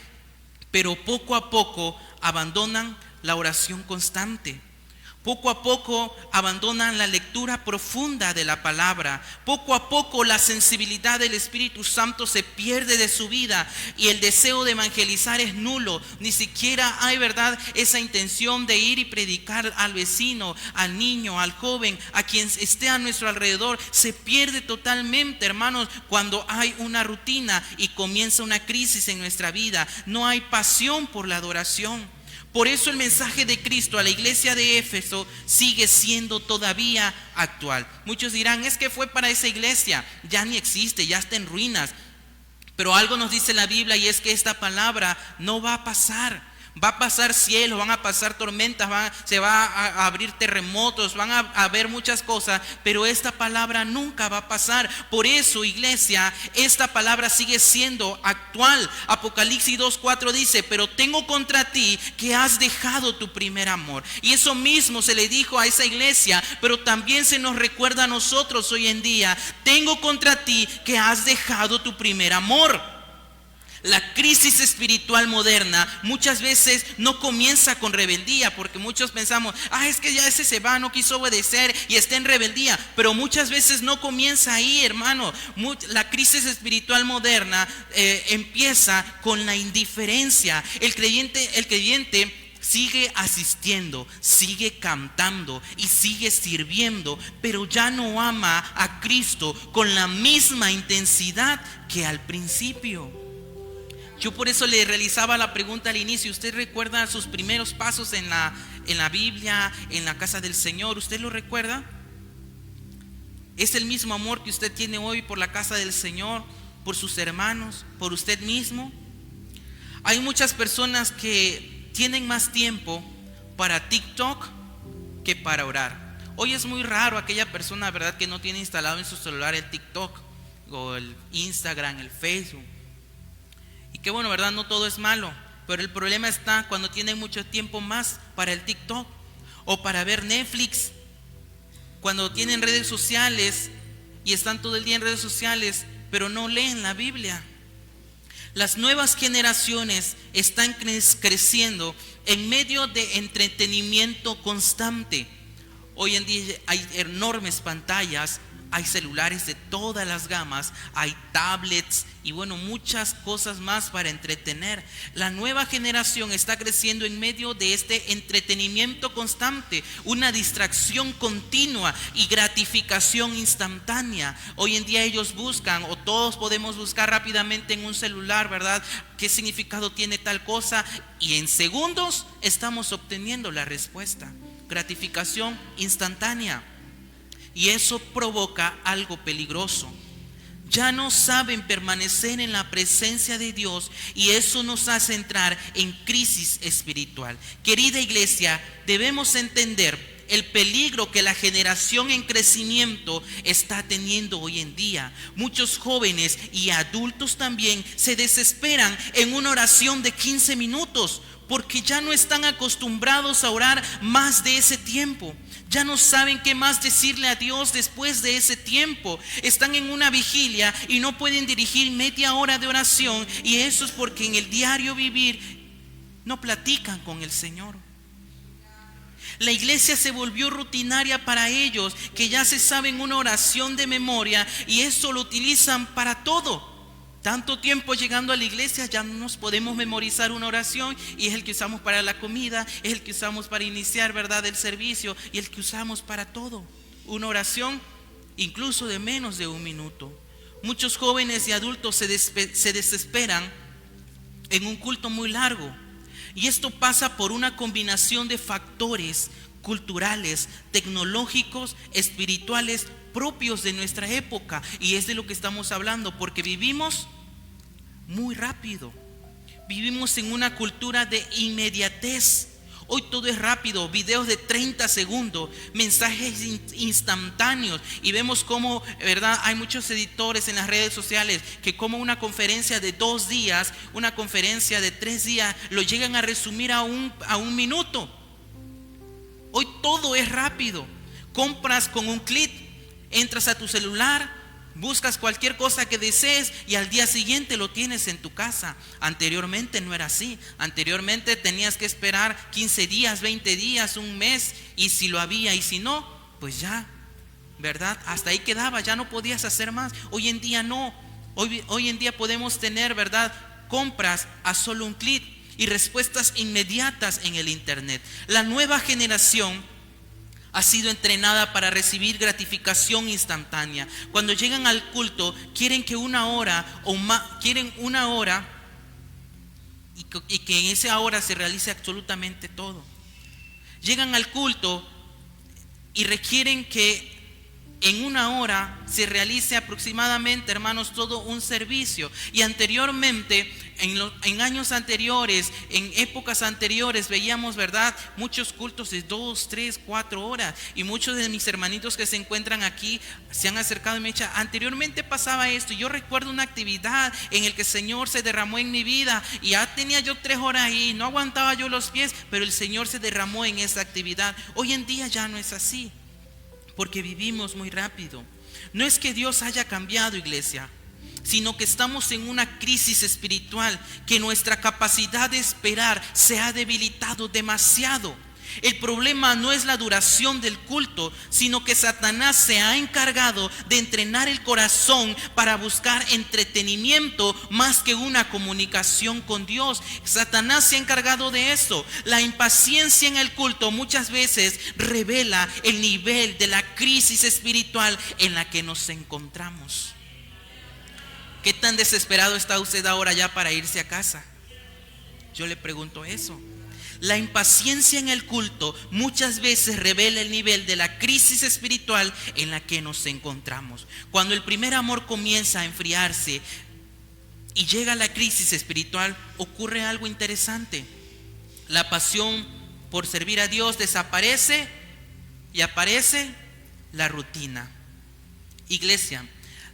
pero poco a poco abandonan la oración constante. Poco a poco abandonan la lectura profunda de la palabra. Poco a poco la sensibilidad del Espíritu Santo se pierde de su vida y el deseo de evangelizar es nulo. Ni siquiera hay, ¿verdad?, esa intención de ir y predicar al vecino, al niño, al joven, a quien esté a nuestro alrededor. Se pierde totalmente, hermanos, cuando hay una rutina y comienza una crisis en nuestra vida. No hay pasión por la adoración. Por eso el mensaje de Cristo a la iglesia de Éfeso sigue siendo todavía actual. Muchos dirán, es que fue para esa iglesia, ya ni existe, ya está en ruinas. Pero algo nos dice la Biblia, y es que esta palabra no va a pasar. Va a pasar cielo, van a pasar tormentas, se va a abrir terremotos, van a haber muchas cosas, pero esta palabra nunca va a pasar. Por eso, iglesia, esta palabra sigue siendo actual. Apocalipsis 2:4 dice: pero tengo contra ti que has dejado tu primer amor. Y eso mismo se le dijo a esa iglesia, pero también se nos recuerda a nosotros hoy en día: tengo contra ti que has dejado tu primer amor. La crisis espiritual moderna muchas veces no comienza con rebeldía, porque muchos pensamos: es que ya ese se va, no quiso obedecer y está en rebeldía. Pero muchas veces no comienza ahí, hermano. La crisis espiritual moderna empieza con la indiferencia. El creyente sigue asistiendo, sigue cantando y sigue sirviendo, pero ya no ama a Cristo con la misma intensidad que al principio. Yo por eso le realizaba la pregunta al inicio: ¿usted recuerda sus primeros pasos en la Biblia, en la casa del Señor? ¿Usted lo recuerda? ¿Es el mismo amor que usted tiene hoy por la casa del Señor, por sus hermanos, por usted mismo? Hay muchas personas que tienen más tiempo para TikTok que para orar. Hoy es muy raro aquella persona, ¿verdad?, que no tiene instalado en su celular el TikTok o el Instagram, el Facebook. Y qué bueno, ¿verdad? No todo es malo, pero el problema está cuando tienen mucho tiempo más para el TikTok o para ver Netflix. Cuando tienen redes sociales y están todo el día en redes sociales, pero no leen la Biblia. Las nuevas generaciones están creciendo en medio de entretenimiento constante. Hoy en día hay enormes pantallas, hay celulares de todas las gamas, hay tablets y bueno, muchas cosas más para entretener. La nueva generación está creciendo en medio de este entretenimiento constante, una distracción continua y gratificación instantánea. Hoy en día ellos buscan, o todos podemos buscar rápidamente en un celular, ¿verdad?, qué significado tiene tal cosa, y en segundos estamos obteniendo la respuesta. Gratificación instantánea. Y eso provoca algo peligroso. Ya no saben permanecer en la presencia de Dios, y eso nos hace entrar en crisis espiritual. Querida iglesia, debemos entender el peligro que la generación en crecimiento está teniendo hoy en día. Muchos jóvenes y adultos también se desesperan en una oración de 15 minutos porque ya no están acostumbrados a orar más de ese tiempo. Ya no saben qué más decirle a Dios después de ese tiempo. Están en una vigilia y no pueden dirigir media hora de oración, y eso es porque en el diario vivir no platican con el Señor. La iglesia se volvió rutinaria para ellos, que ya se saben una oración de memoria y eso lo utilizan para todo. Tanto tiempo llegando a la iglesia, ya no nos podemos memorizar una oración, y es el que usamos para la comida, es el que usamos para iniciar, ¿verdad?, el servicio, y el que usamos para todo. Una oración incluso de menos de un minuto. Muchos jóvenes y adultos se desesperan en un culto muy largo, y esto pasa por una combinación de factores culturales, tecnológicos, espirituales propios de nuestra época. Y es de lo que estamos hablando, porque vivimos muy rápido, vivimos en una cultura de inmediatez. Hoy todo es rápido, videos de 30 segundos, mensajes instantáneos, y vemos cómo, ¿verdad?, hay muchos editores en las redes sociales que como una conferencia de 2 días, una conferencia de 3 días, lo llegan a resumir a un minuto. Hoy todo es rápido. Compras con un clic, entras a tu celular, buscas cualquier cosa que desees y al día siguiente lo tienes en tu casa. Anteriormente no era así. Anteriormente tenías que esperar 15 días, 20 días, un mes, y si lo había, y si no, pues ya, ¿verdad?, hasta ahí quedaba, ya no podías hacer más. Hoy en día no. Hoy en día podemos tener, ¿verdad?, compras a solo un clic y respuestas inmediatas en el internet. La nueva generación ha sido entrenada para recibir gratificación instantánea. Cuando llegan al culto, quieren que una hora o más, quieren una hora y que en esa hora se realice absolutamente todo. Llegan al culto y requieren que en una hora se realice aproximadamente, hermanos, todo un servicio. Y anteriormente En años anteriores, en épocas anteriores, veíamos, ¿verdad?, muchos cultos de 2, 3, 4 horas. Y muchos de mis hermanitos que se encuentran aquí se han acercado y me han dicho, anteriormente pasaba esto. Yo recuerdo una actividad en la que el Señor se derramó en mi vida y ya tenía yo 3 horas ahí, no aguantaba yo los pies, pero el Señor se derramó en esa actividad. Hoy en día ya no es así, porque vivimos muy rápido. No es que Dios haya cambiado, iglesia, sino que estamos en una crisis espiritual, que nuestra capacidad de esperar se ha debilitado demasiado. El problema no es la duración del culto, sino que Satanás se ha encargado de entrenar el corazón para buscar entretenimiento más que una comunicación con Dios. Satanás se ha encargado de eso. La impaciencia en el culto muchas veces revela el nivel de la crisis espiritual en la que nos encontramos. ¿Qué tan desesperado está usted ahora ya para irse a casa? Yo le pregunto eso. La impaciencia en el culto muchas veces revela el nivel de la crisis espiritual en la que nos encontramos. Cuando el primer amor comienza a enfriarse y llega la crisis espiritual, ocurre algo interesante. La pasión por servir a Dios desaparece y aparece la rutina. Iglesia,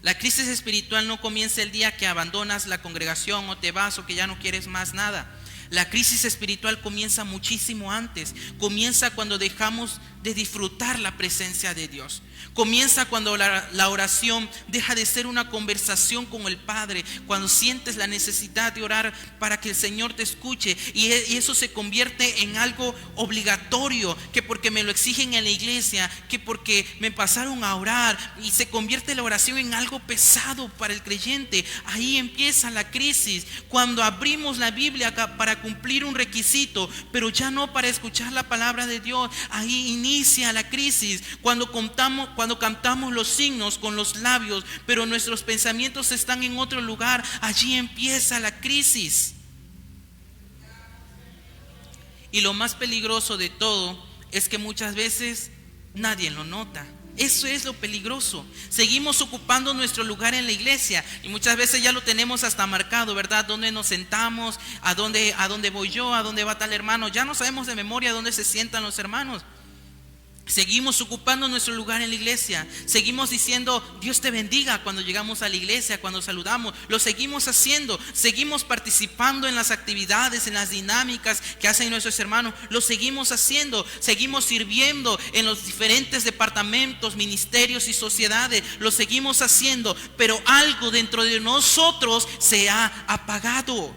la crisis espiritual no comienza el día que abandonas la congregación o te vas o que ya no quieres más nada. La crisis espiritual comienza muchísimo antes. Comienza cuando dejamos de disfrutar la presencia de Dios. Comienza cuando la oración deja de ser una conversación con el Padre. Cuando sientes la necesidad de orar para que el Señor te escuche. Y eso se convierte en algo obligatorio. Que porque me lo exigen en la iglesia. Que porque me pasaron a orar. Y se convierte la oración en algo pesado para el creyente. Ahí empieza la crisis. Cuando abrimos la Biblia para cumplir un requisito, pero ya no para escuchar la palabra de Dios. Ahí inicia la crisis. Cuando cantamos los signos con los labios, pero nuestros pensamientos están en otro lugar, allí empieza la crisis. Y lo más peligroso de todo es que muchas veces nadie lo nota. Eso es lo peligroso. Seguimos ocupando nuestro lugar en la iglesia y muchas veces ya lo tenemos hasta marcado, ¿verdad? ¿Dónde nos sentamos? ¿A dónde voy yo? ¿A dónde va tal hermano? Ya no sabemos de memoria dónde se sientan los hermanos. Seguimos ocupando nuestro lugar en la iglesia. Seguimos diciendo Dios te bendiga cuando llegamos a la iglesia, cuando saludamos. Lo seguimos haciendo. Seguimos participando en las actividades, en las dinámicas que hacen nuestros hermanos. Lo seguimos haciendo. Seguimos sirviendo en los diferentes departamentos, ministerios y sociedades. Lo seguimos haciendo. Pero algo dentro de nosotros se ha apagado.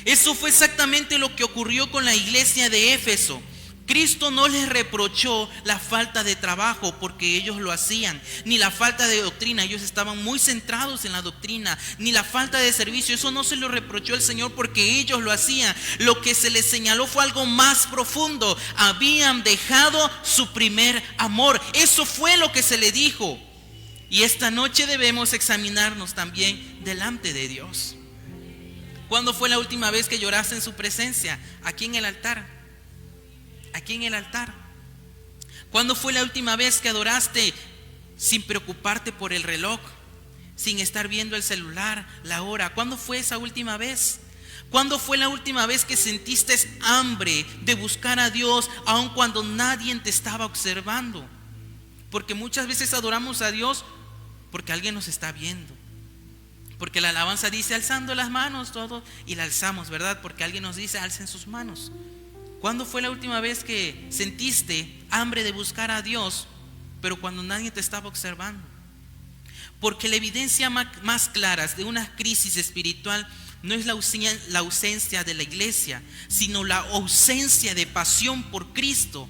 Eso fue exactamente lo que ocurrió con la iglesia de Éfeso. Cristo no les reprochó la falta de trabajo porque ellos lo hacían, ni la falta de doctrina, ellos estaban muy centrados en la doctrina, ni la falta de servicio, eso no se lo reprochó el Señor porque ellos lo hacían. Lo que se les señaló fue algo más profundo: habían dejado su primer amor. Eso fue lo que se le dijo. Y esta noche debemos examinarnos también delante de Dios. ¿Cuándo fue la última vez que lloraste en su presencia? Aquí en el altar. Aquí en el altar. ¿Cuándo fue la última vez que adoraste sin preocuparte por el reloj, sin estar viendo el celular, la hora? ¿Cuándo fue esa última vez? ¿Cuándo fue la última vez que sentiste hambre de buscar a Dios aun cuando nadie te estaba observando? Porque muchas veces adoramos a Dios porque alguien nos está viendo. Porque la alabanza dice alzando las manos todos, y la alzamos, ¿verdad? Porque alguien nos dice alcen sus manos. ¿Cuándo fue la última vez que sentiste hambre de buscar a Dios, pero cuando nadie te estaba observando? Porque la evidencia más clara de una crisis espiritual no es la ausencia de la iglesia, sino la ausencia de pasión por Cristo.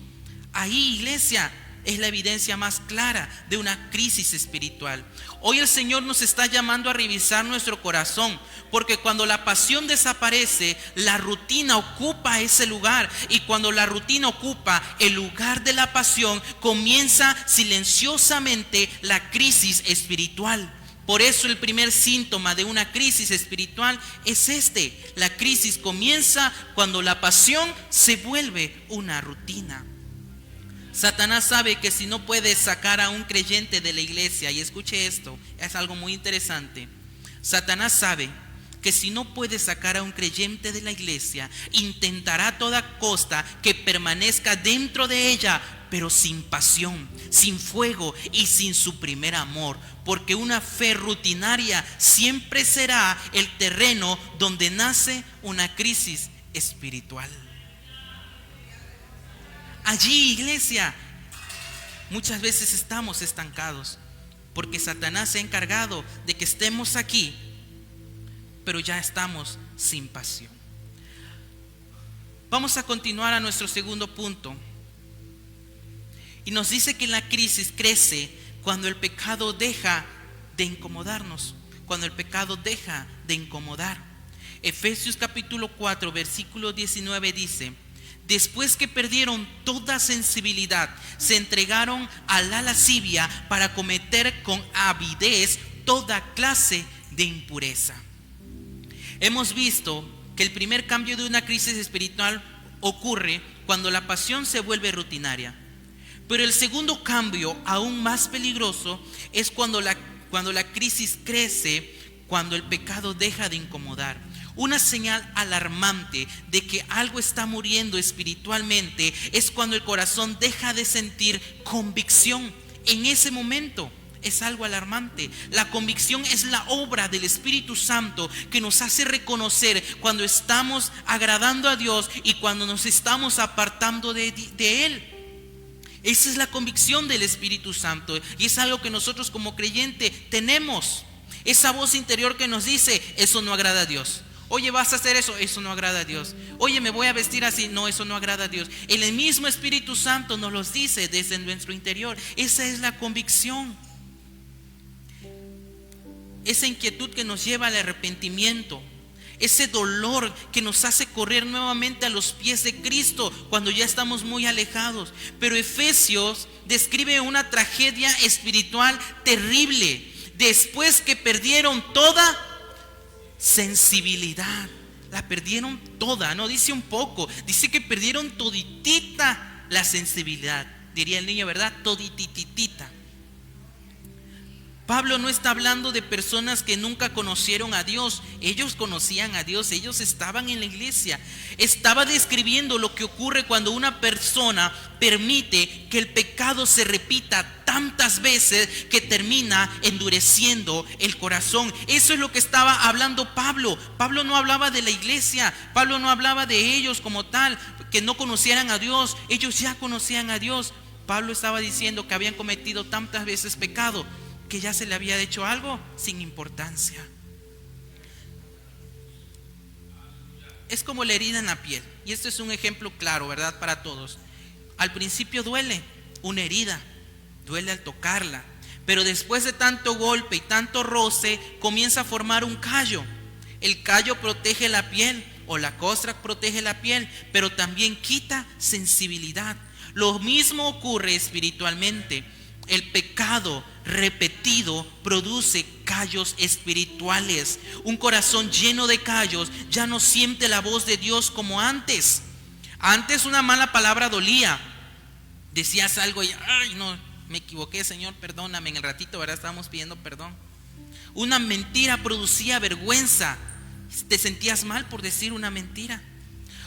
Ahí, iglesia, es la evidencia más clara de una crisis espiritual. Hoy el Señor nos está llamando a revisar nuestro corazón, porque cuando la pasión desaparece, la rutina ocupa ese lugar, y cuando la rutina ocupa el lugar de la pasión, comienza silenciosamente la crisis espiritual. Por eso el primer síntoma de una crisis espiritual es la crisis comienza cuando la pasión se vuelve una rutina. Satanás sabe que si no puede sacar a un creyente de la iglesia, y escuche esto, es algo muy interesante. Satanás sabe que si no puede sacar a un creyente de la iglesia, intentará a toda costa que permanezca dentro de ella, pero sin pasión, sin fuego y sin su primer amor, porque una fe rutinaria siempre será el terreno donde nace una crisis espiritual. Allí, iglesia, muchas veces estamos estancados, porque Satanás se ha encargado de que estemos aquí, pero ya estamos sin pasión. Vamos a continuar a nuestro segundo punto. Y nos dice que la crisis crece cuando el pecado deja de incomodarnos, cuando el pecado deja de incomodar. Efesios capítulo 4, versículo 19 dice: después que perdieron toda sensibilidad, se entregaron a la lascivia para cometer con avidez toda clase de impureza. Hemos visto que el primer cambio de una crisis espiritual ocurre cuando la pasión se vuelve rutinaria. Pero el segundo cambio, aún más peligroso, es cuando la crisis crece, cuando el pecado deja de incomodar. Una señal alarmante de que algo está muriendo espiritualmente es cuando el corazón deja de sentir convicción. En ese momento es algo alarmante. La convicción es la obra del Espíritu Santo que nos hace reconocer cuando estamos agradando a Dios y cuando nos estamos apartando de Él. Esa es la convicción del Espíritu Santo y es algo que nosotros como creyente tenemos. Esa voz interior que nos dice: eso no agrada a Dios. Oye, vas a hacer eso, eso no agrada a Dios. Oye, me voy a vestir así, no, eso no agrada a Dios. El mismo Espíritu Santo nos los dice desde nuestro interior. Esa es la convicción. Esa inquietud que nos lleva al arrepentimiento. Ese dolor que nos hace correr nuevamente a los pies de Cristo cuando ya estamos muy alejados. Pero Efesios describe una tragedia espiritual terrible. Después que perdieron toda sensibilidad, la perdieron toda, no dice un poco, dice que perdieron toditita la sensibilidad, diría el niño, ¿verdad? Todititita. Pablo no está hablando de personas que nunca conocieron a Dios. Ellos conocían a Dios, ellos estaban en la iglesia. Estaba describiendo lo que ocurre cuando una persona permite que el pecado se repita tantas veces que termina endureciendo el corazón. Eso es lo que estaba hablando Pablo. Pablo no hablaba de la iglesia, Pablo no hablaba de ellos como tal, que no conocieran a Dios. Ellos ya conocían a Dios. Pablo estaba diciendo que habían cometido tantas veces pecado que ya se le había hecho algo sin importancia. Es como la herida en la piel. Y este es un ejemplo claro, ¿verdad? Para todos. Al principio duele una herida, duele al tocarla, pero después de tanto golpe y tanto roce comienza a formar un callo. El callo protege la piel, o la costra protege la piel, pero también quita sensibilidad. Lo mismo ocurre espiritualmente. El pecado repetido produce callos espirituales. Un corazón lleno de callos ya no siente la voz de Dios como antes. Antes una mala palabra dolía. Decías algo y ay, no, me equivoqué, Señor, perdóname. En el ratito, ¿verdad? Estábamos pidiendo perdón. Una mentira producía vergüenza. Te sentías mal por decir una mentira.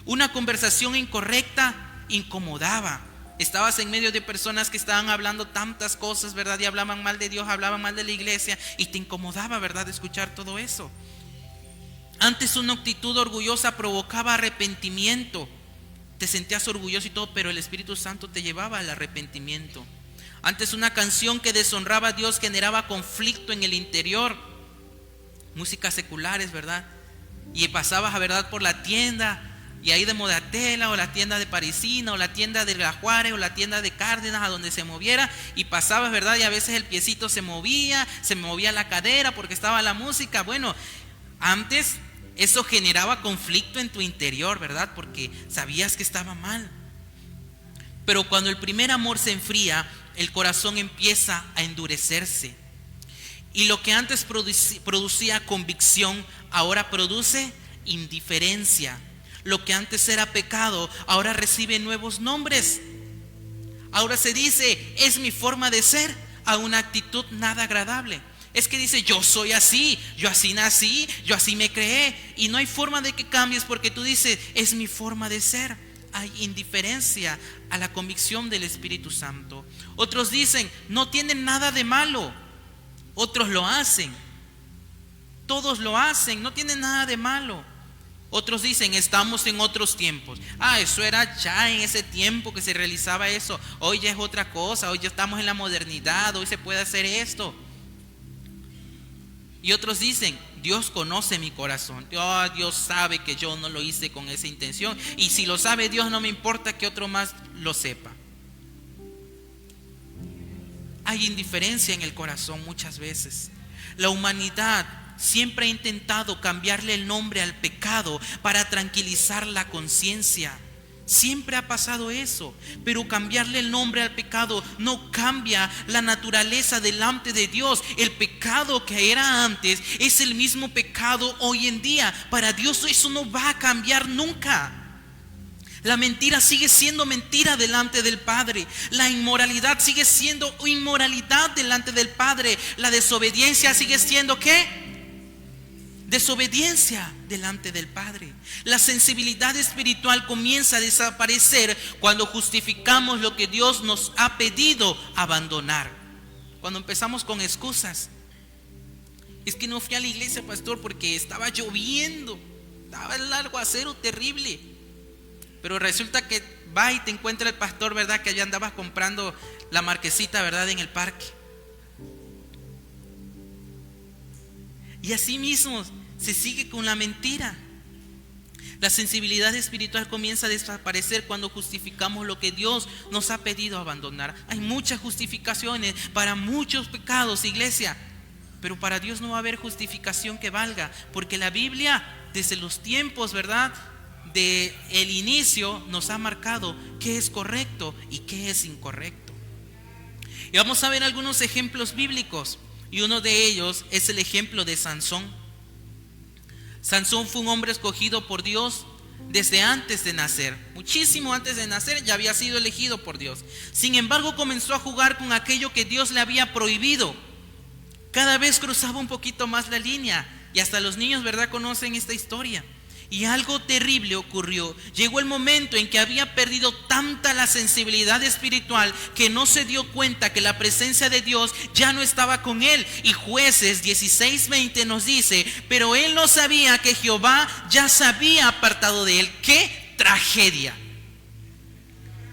Una conversación incorrecta incomodaba. Estabas en medio de personas que estaban hablando tantas cosas, ¿verdad? Y hablaban mal de Dios, hablaban mal de la iglesia y te incomodaba, ¿verdad? Escuchar todo eso. Antes una actitud orgullosa provocaba arrepentimiento. Te sentías orgulloso y todo, pero el Espíritu Santo te llevaba al arrepentimiento. Antes una canción que deshonraba a Dios generaba conflicto en el interior. Músicas seculares, ¿verdad? Y pasabas, ¿verdad?, por la tienda. Y ahí de Modatela, o la tienda de Parisina, o la tienda de La Juárez, o la tienda de Cárdenas, a donde se moviera, y pasabas, ¿verdad? Y a veces el piecito se movía la cadera porque estaba la música. Bueno, antes eso generaba conflicto en tu interior, ¿verdad? Porque sabías que estaba mal. Pero cuando el primer amor se enfría, el corazón empieza a endurecerse. Y lo que antes producía convicción, ahora produce indiferencia. Lo que antes era pecado, ahora recibe nuevos nombres. Ahora se dice, es mi forma de ser, a una actitud nada agradable. Es que dice, yo soy así, yo así nací, yo así me creé. Y no hay forma de que cambies porque tú dices, es mi forma de ser. Hay indiferencia a la convicción del Espíritu Santo. Otros dicen, no tienen nada de malo. Otros lo hacen. Todos lo hacen, no tienen nada de malo. Otros dicen, estamos en otros tiempos. Eso era ya en ese tiempo que se realizaba eso. Hoy ya es otra cosa, hoy ya estamos en la modernidad, hoy se puede hacer esto. Y otros dicen, Dios conoce mi corazón. Dios sabe que yo no lo hice con esa intención. Y si lo sabe Dios, no me importa que otro más lo sepa. Hay indiferencia en el corazón muchas veces. La humanidad siempre ha intentado cambiarle el nombre al pecado para tranquilizar la conciencia. Siempre ha pasado eso, pero cambiarle el nombre al pecado no cambia la naturaleza delante de Dios. El pecado que era antes es el mismo pecado hoy en día. Para Dios eso no va a cambiar nunca. La mentira sigue siendo mentira delante del Padre. La inmoralidad sigue siendo inmoralidad delante del Padre. La desobediencia sigue siendo ¿qué? Desobediencia delante del Padre. La sensibilidad espiritual comienza a desaparecer cuando justificamos lo que Dios nos ha pedido abandonar. Cuando empezamos con excusas. Es que no fui a la iglesia, pastor, porque estaba lloviendo. Estaba el aguacero terrible. Pero resulta que va y te encuentra el pastor, ¿verdad? Que allá andabas comprando la marquesita, ¿verdad? En el parque. Y así mismo se sigue con la mentira. La sensibilidad espiritual comienza a desaparecer cuando justificamos lo que Dios nos ha pedido abandonar. Hay muchas justificaciones para muchos pecados, iglesia, pero para Dios no va a haber justificación que valga, porque la Biblia desde los tiempos, ¿verdad?, de el inicio nos ha marcado qué es correcto y qué es incorrecto. Y vamos a ver algunos ejemplos bíblicos. Y uno de ellos es el ejemplo de Sansón. Sansón fue un hombre escogido por Dios desde antes de nacer. Muchísimo antes de nacer ya había sido elegido por Dios. Sin embargo, comenzó a jugar con aquello que Dios le había prohibido. Cada vez cruzaba un poquito más la línea. Y hasta los niños, ¿verdad?, conocen esta historia. Y algo terrible ocurrió. Llegó el momento en que había perdido tanta la sensibilidad espiritual que no se dio cuenta que la presencia de Dios ya no estaba con él. Y Jueces 16:20 nos dice, pero él no sabía que Jehová ya se había apartado de él. ¡Qué tragedia!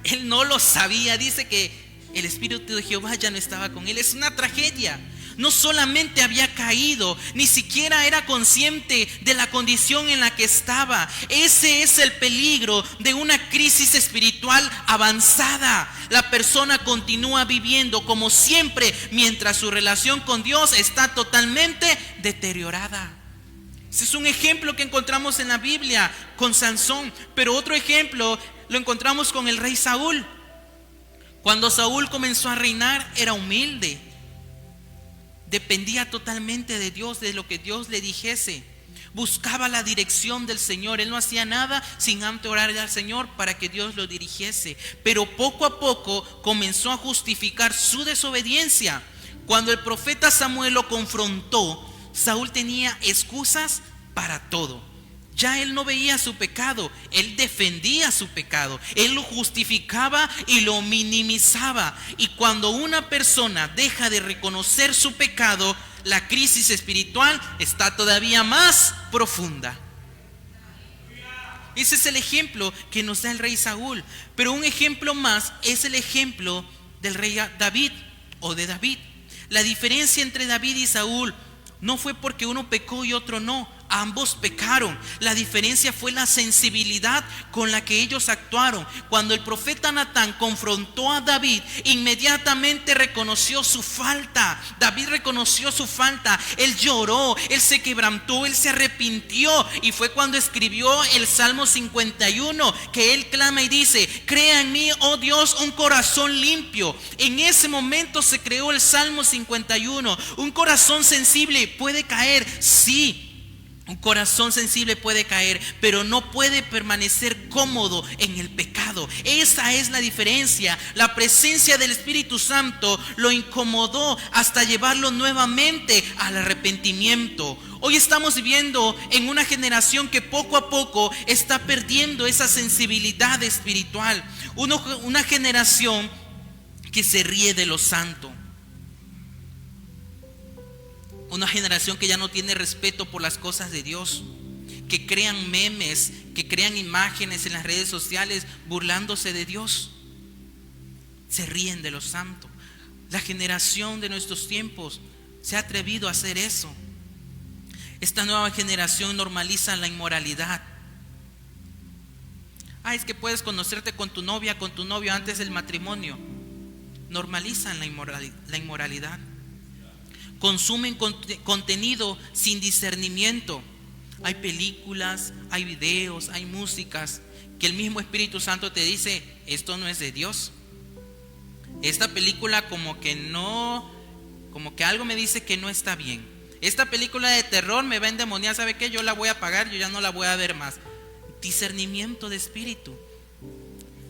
Él no lo sabía. Dice que el Espíritu de Jehová ya no estaba con él. Es una tragedia. No solamente había caído, ni siquiera era consciente de la condición en la que estaba. Ese es el peligro de una crisis espiritual avanzada. La persona continúa viviendo como siempre mientras su relación con Dios está totalmente deteriorada. Ese es un ejemplo que encontramos en la Biblia con Sansón, pero otro ejemplo lo encontramos con el rey Saúl. Cuando Saúl comenzó a reinar, era humilde. Dependía totalmente de Dios, de lo que Dios le dijese. Buscaba la dirección del Señor. Él no hacía nada sin antes orarle al Señor para que Dios lo dirigiese. Pero poco a poco comenzó a justificar su desobediencia. Cuando el profeta Samuel lo confrontó, Saúl tenía excusas para todo. Ya él no veía su pecado, él defendía su pecado, él lo justificaba y lo minimizaba. Y cuando una persona deja de reconocer su pecado, la crisis espiritual está todavía más profunda. Ese es el ejemplo que nos da el rey Saúl. Pero un ejemplo más es el ejemplo del rey David o de David. La diferencia entre David y Saúl no fue porque uno pecó y otro no. Ambos pecaron. La diferencia fue la sensibilidad con la que ellos actuaron. Cuando el profeta Natán confrontó a David, inmediatamente reconoció su falta. David reconoció su falta. Él lloró, él se quebrantó, él se arrepintió. Y fue cuando escribió el Salmo 51, que él clama y dice: crea en mí, oh Dios, un corazón limpio. En ese momento se creó el Salmo 51. Un corazón sensible puede caer, sí. Un corazón sensible puede caer, pero no puede permanecer cómodo en el pecado. Esa es la diferencia. La presencia del Espíritu Santo lo incomodó hasta llevarlo nuevamente al arrepentimiento. Hoy estamos viviendo en una generación que poco a poco está perdiendo esa sensibilidad espiritual. Una generación que se ríe de lo santo. Una generación que ya no tiene respeto por las cosas de Dios, que crean memes, que crean imágenes en las redes sociales burlándose de Dios. Se ríen de lo santo. La generación de nuestros tiempos se ha atrevido a hacer eso. Esta nueva generación normaliza la inmoralidad. Es que puedes conocerte con tu novia, con tu novio antes del matrimonio. Normalizan la inmoralidad. Consumen contenido sin discernimiento. Hay películas, hay videos, hay músicas que el mismo Espíritu Santo te dice: esto no es de Dios. Esta película como que algo me dice que no está bien. Esta película de terror me va a endemoniar. ¿Sabe qué? Yo la voy a apagar, yo ya no la voy a ver más. Discernimiento de espíritu.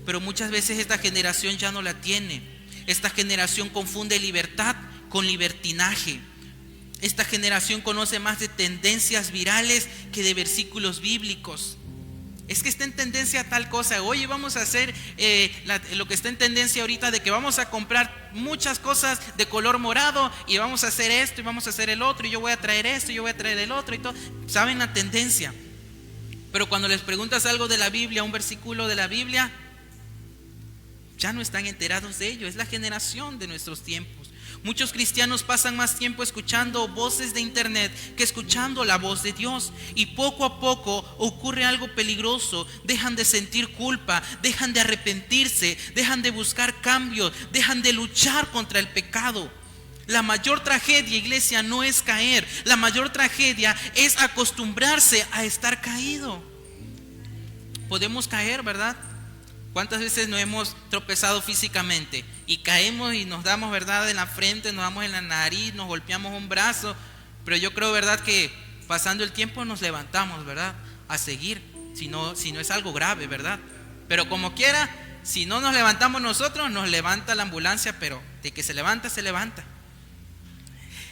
Pero muchas veces esta generación ya no la tiene. Esta generación confunde libertad con libertinaje. Esta generación conoce más de tendencias virales que de versículos bíblicos. Es que está en tendencia tal cosa. Oye, vamos a hacer lo que está en tendencia ahorita, de que vamos a comprar muchas cosas de color morado y vamos a hacer esto y vamos a hacer el otro, y yo voy a traer esto y yo voy a traer el otro y todo. Saben la tendencia. Pero cuando les preguntas algo de la Biblia, un versículo de la Biblia, ya no están enterados de ello. Es la generación de nuestros tiempos. Muchos cristianos pasan más tiempo escuchando voces de internet que escuchando la voz de Dios. Y poco a poco ocurre algo peligroso. Dejan de sentir culpa, dejan de arrepentirse, dejan de buscar cambios, dejan de luchar contra el pecado. La mayor tragedia, iglesia, no es caer. La mayor tragedia es acostumbrarse a estar caído. Podemos caer, ¿verdad? ¿Cuántas veces nos hemos tropezado físicamente y caemos y nos damos, verdad, en la frente, nos damos en la nariz, nos golpeamos un brazo? Pero yo creo, verdad, que pasando el tiempo nos levantamos, verdad, a seguir, si no es algo grave, verdad. Pero como quiera, si no nos levantamos nosotros, nos levanta la ambulancia, pero de que se levanta, se levanta.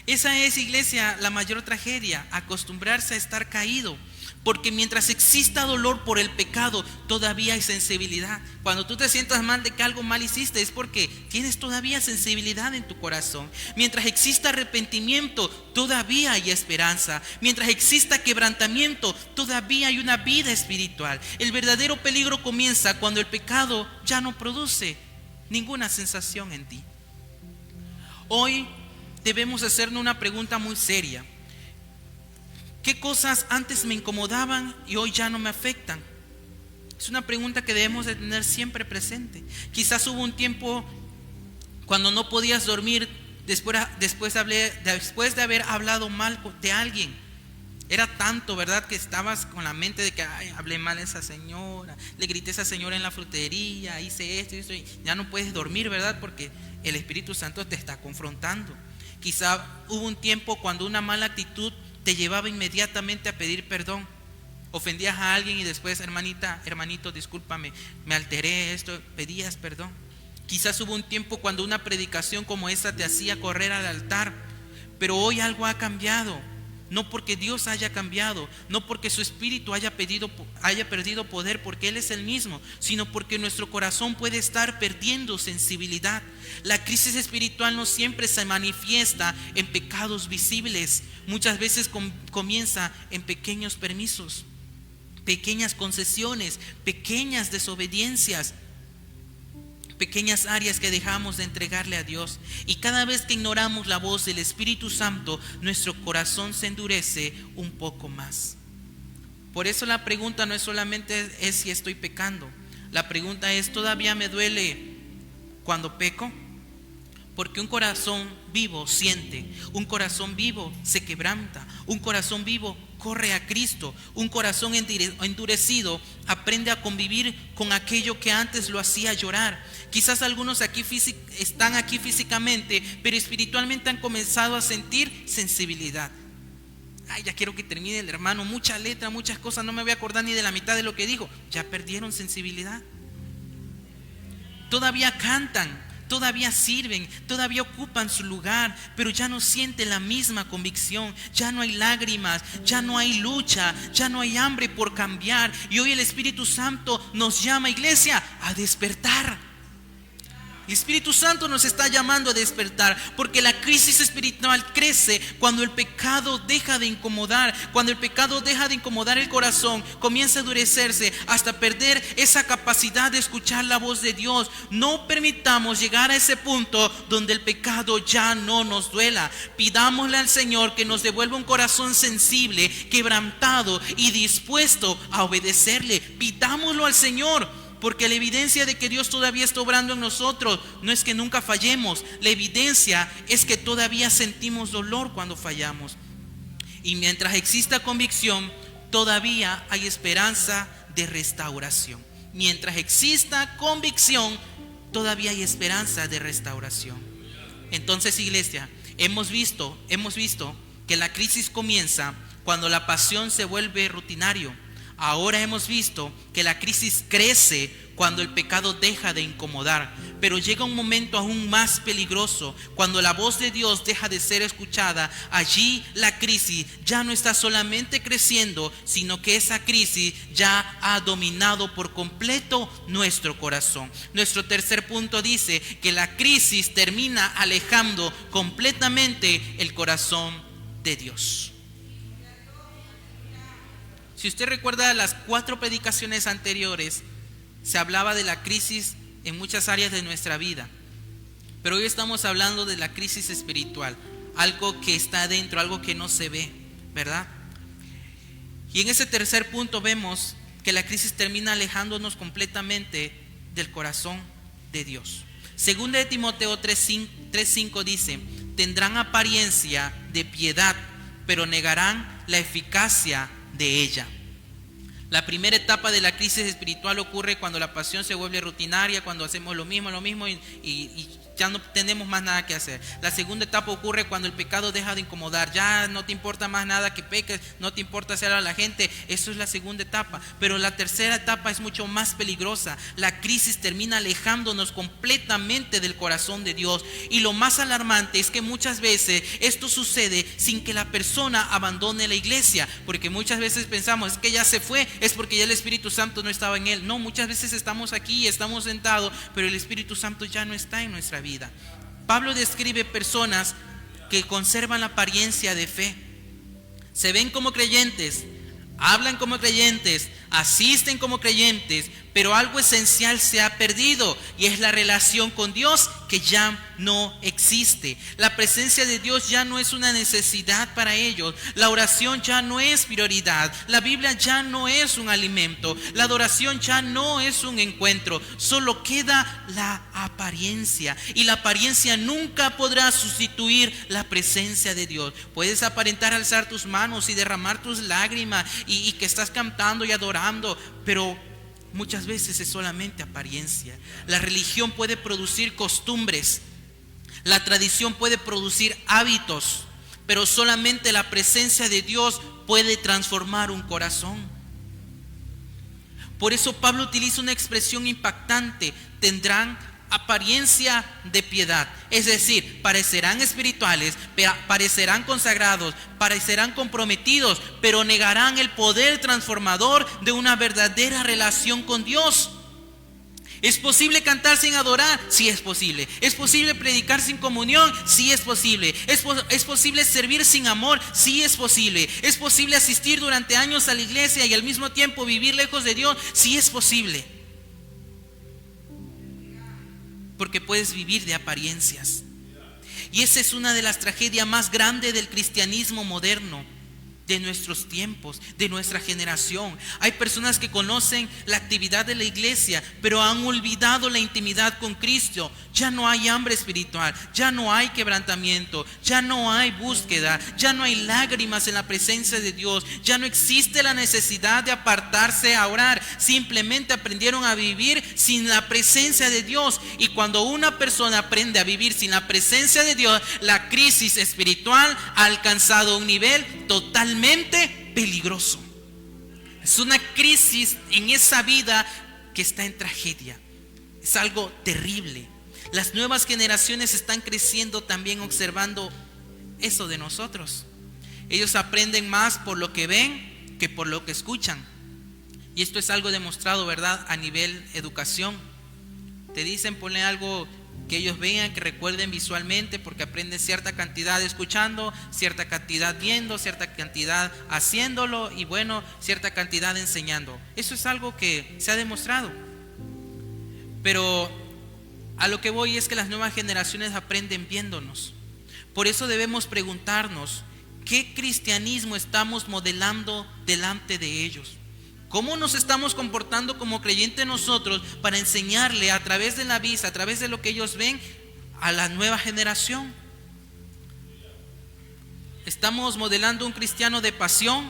Esa es, iglesia, la mayor tragedia, acostumbrarse a estar caído. Porque mientras exista dolor por el pecado, todavía hay sensibilidad. Cuando tú te sientas mal de que algo mal hiciste, es porque tienes todavía sensibilidad en tu corazón. Mientras exista arrepentimiento, todavía hay esperanza. Mientras exista quebrantamiento, todavía hay una vida espiritual. El verdadero peligro comienza cuando el pecado ya no produce ninguna sensación en ti. Hoy debemos hacernos una pregunta muy seria. ¿Qué cosas antes me incomodaban y hoy ya no me afectan? Es una pregunta que debemos de tener siempre presente. Quizás hubo un tiempo cuando no podías dormir después de haber hablado mal de alguien. Era tanto, ¿verdad?, que estabas con la mente de que hablé mal a esa señora, le grité a esa señora en la frutería, hice esto y eso, y ya no puedes dormir, ¿verdad?, porque el Espíritu Santo te está confrontando. Quizá hubo un tiempo cuando una mala actitud te llevaba inmediatamente a pedir perdón. Ofendías a alguien y después, hermanito, discúlpame, me alteré, pedías perdón. Quizás hubo un tiempo cuando una predicación como esa te hacía correr al altar, pero hoy algo ha cambiado. No porque Dios haya cambiado, no porque su Espíritu haya perdido poder, porque Él es el mismo, sino porque nuestro corazón puede estar perdiendo sensibilidad. La crisis espiritual no siempre se manifiesta en pecados visibles. Muchas veces comienza en pequeños permisos, pequeñas concesiones, pequeñas desobediencias, pequeñas áreas que dejamos de entregarle a Dios. Y cada vez que ignoramos la voz del Espíritu Santo, nuestro corazón se endurece un poco más. Por eso la pregunta no es solamente es si estoy pecando. La pregunta es, ¿todavía me duele cuando peco? Porque un corazón vivo siente, un corazón vivo se quebranta, un corazón vivo corre a Cristo, un corazón endurecido aprende a convivir con aquello que antes lo hacía llorar. Quizás algunos aquí están aquí físicamente, pero espiritualmente han comenzado a sentir sensibilidad. ay, ya quiero que termine el hermano, mucha letra, muchas cosas, no me voy a acordar ni de la mitad de lo que dijo. Ya perdieron sensibilidad. Todavía cantan, todavía sirven, todavía ocupan su lugar, pero ya no sienten la misma convicción, ya no hay lágrimas, ya no hay lucha, ya no hay hambre por cambiar. Y hoy el Espíritu Santo nos llama, iglesia, a despertar. El Espíritu Santo nos está llamando a despertar, porque la crisis espiritual crece cuando el pecado deja de incomodar, cuando el pecado deja de incomodar el corazón, comienza a endurecerse hasta perder esa capacidad de escuchar la voz de Dios. No permitamos llegar a ese punto donde el pecado ya no nos duela. Pidámosle al Señor que nos devuelva un corazón sensible, quebrantado y dispuesto a obedecerle. Pidámoslo al Señor. Porque la evidencia de que Dios todavía está obrando en nosotros no es que nunca fallemos. La evidencia es que todavía sentimos dolor cuando fallamos. Y mientras exista convicción, todavía hay esperanza de restauración. Mientras exista convicción, todavía hay esperanza de restauración. Entonces, iglesia, hemos visto que la crisis comienza cuando la pasión se vuelve rutinario. Ahora hemos visto que la crisis crece cuando el pecado deja de incomodar, pero llega un momento aún más peligroso, cuando la voz de Dios deja de ser escuchada. Allí la crisis ya no está solamente creciendo, sino que esa crisis ya ha dominado por completo nuestro corazón. Nuestro tercer punto dice que la crisis termina alejando completamente el corazón de Dios. Si usted recuerda las 4 predicaciones anteriores, se hablaba de la crisis en muchas áreas de nuestra vida. Pero hoy estamos hablando de la crisis espiritual, algo que está adentro, algo que no se ve, ¿verdad? Y en ese tercer punto vemos que la crisis termina alejándonos completamente del corazón de Dios. Segunda de Timoteo 3:5 dice: tendrán apariencia de piedad, pero negarán la eficacia de ella. La primera etapa de la crisis espiritual ocurre cuando la pasión se vuelve rutinaria, cuando hacemos lo mismo y ya no tenemos más nada que hacer. La segunda etapa ocurre cuando el pecado deja de incomodar, ya no te importa más nada que peques, no te importa hacer a la gente. Eso es la segunda etapa. Pero la tercera etapa es mucho más peligrosa. La crisis termina alejándonos completamente del corazón de Dios. Y lo más alarmante es que muchas veces esto sucede sin que la persona abandone la iglesia, porque muchas veces pensamos, es que ya se fue, es porque ya el Espíritu Santo no estaba en él. No, muchas veces estamos aquí, estamos sentados, pero el Espíritu Santo ya no está en nuestra vida. Pablo describe personas que conservan la apariencia de fe. Se ven como creyentes, hablan como creyentes, asisten como creyentes, pero algo esencial se ha perdido, y es la relación con Dios, que ya no existe. La presencia de Dios ya no es una necesidad para ellos. La oración ya no es prioridad. La Biblia ya no es un alimento. La adoración ya no es un encuentro. Solo queda la apariencia, y la apariencia nunca podrá sustituir la presencia de Dios. Puedes aparentar alzar tus manos y derramar tus lágrimas y que estás cantando y adorando, pero muchas veces es solamente apariencia. La religión puede producir costumbres, la tradición puede producir hábitos, pero solamente la presencia de Dios puede transformar un corazón. Por eso Pablo utiliza una expresión impactante: tendrán apariencia de piedad. Es decir, parecerán espirituales, parecerán consagrados, parecerán comprometidos, pero negarán el poder transformador de una verdadera relación con Dios. ¿Es posible cantar sin adorar? Sí, es posible. ¿Es posible predicar sin comunión? Sí, es posible. ¿Es posible servir sin amor? Sí, es posible. ¿Es posible asistir durante años a la iglesia y al mismo tiempo vivir lejos de Dios? Sí, es posible. Porque puedes vivir de apariencias. Y esa es una de las tragedias más grandes del cristianismo moderno, de nuestros tiempos, de nuestra generación. Hay personas que conocen la actividad de la iglesia, pero han olvidado la intimidad con Cristo. Ya no hay hambre espiritual, ya no hay quebrantamiento, ya no hay búsqueda, ya no hay lágrimas en la presencia de Dios, ya no existe la necesidad de apartarse a orar. Simplemente aprendieron a vivir sin la presencia de Dios. Y cuando una persona aprende a vivir sin la presencia de Dios, la crisis espiritual ha alcanzado un nivel totalmente realmente peligroso. Es una crisis en esa vida que está en tragedia. Es algo terrible. Las nuevas generaciones están creciendo también observando eso de nosotros. Ellos aprenden más por lo que ven que por lo que escuchan. Y esto es algo demostrado, ¿verdad? A nivel educación. Te dicen ponle algo que ellos vean, que recuerden visualmente, porque aprenden cierta cantidad escuchando, cierta cantidad viendo, cierta cantidad haciéndolo y bueno, cierta cantidad enseñando. Eso es algo que se ha demostrado. Pero a lo que voy es que las nuevas generaciones aprenden viéndonos. Por eso debemos preguntarnos, ¿qué cristianismo estamos modelando delante de ellos? ¿Cómo nos estamos comportando como creyentes nosotros para enseñarle a través de la vista, a través de lo que ellos ven, a la nueva generación? ¿Estamos modelando un cristiano de pasión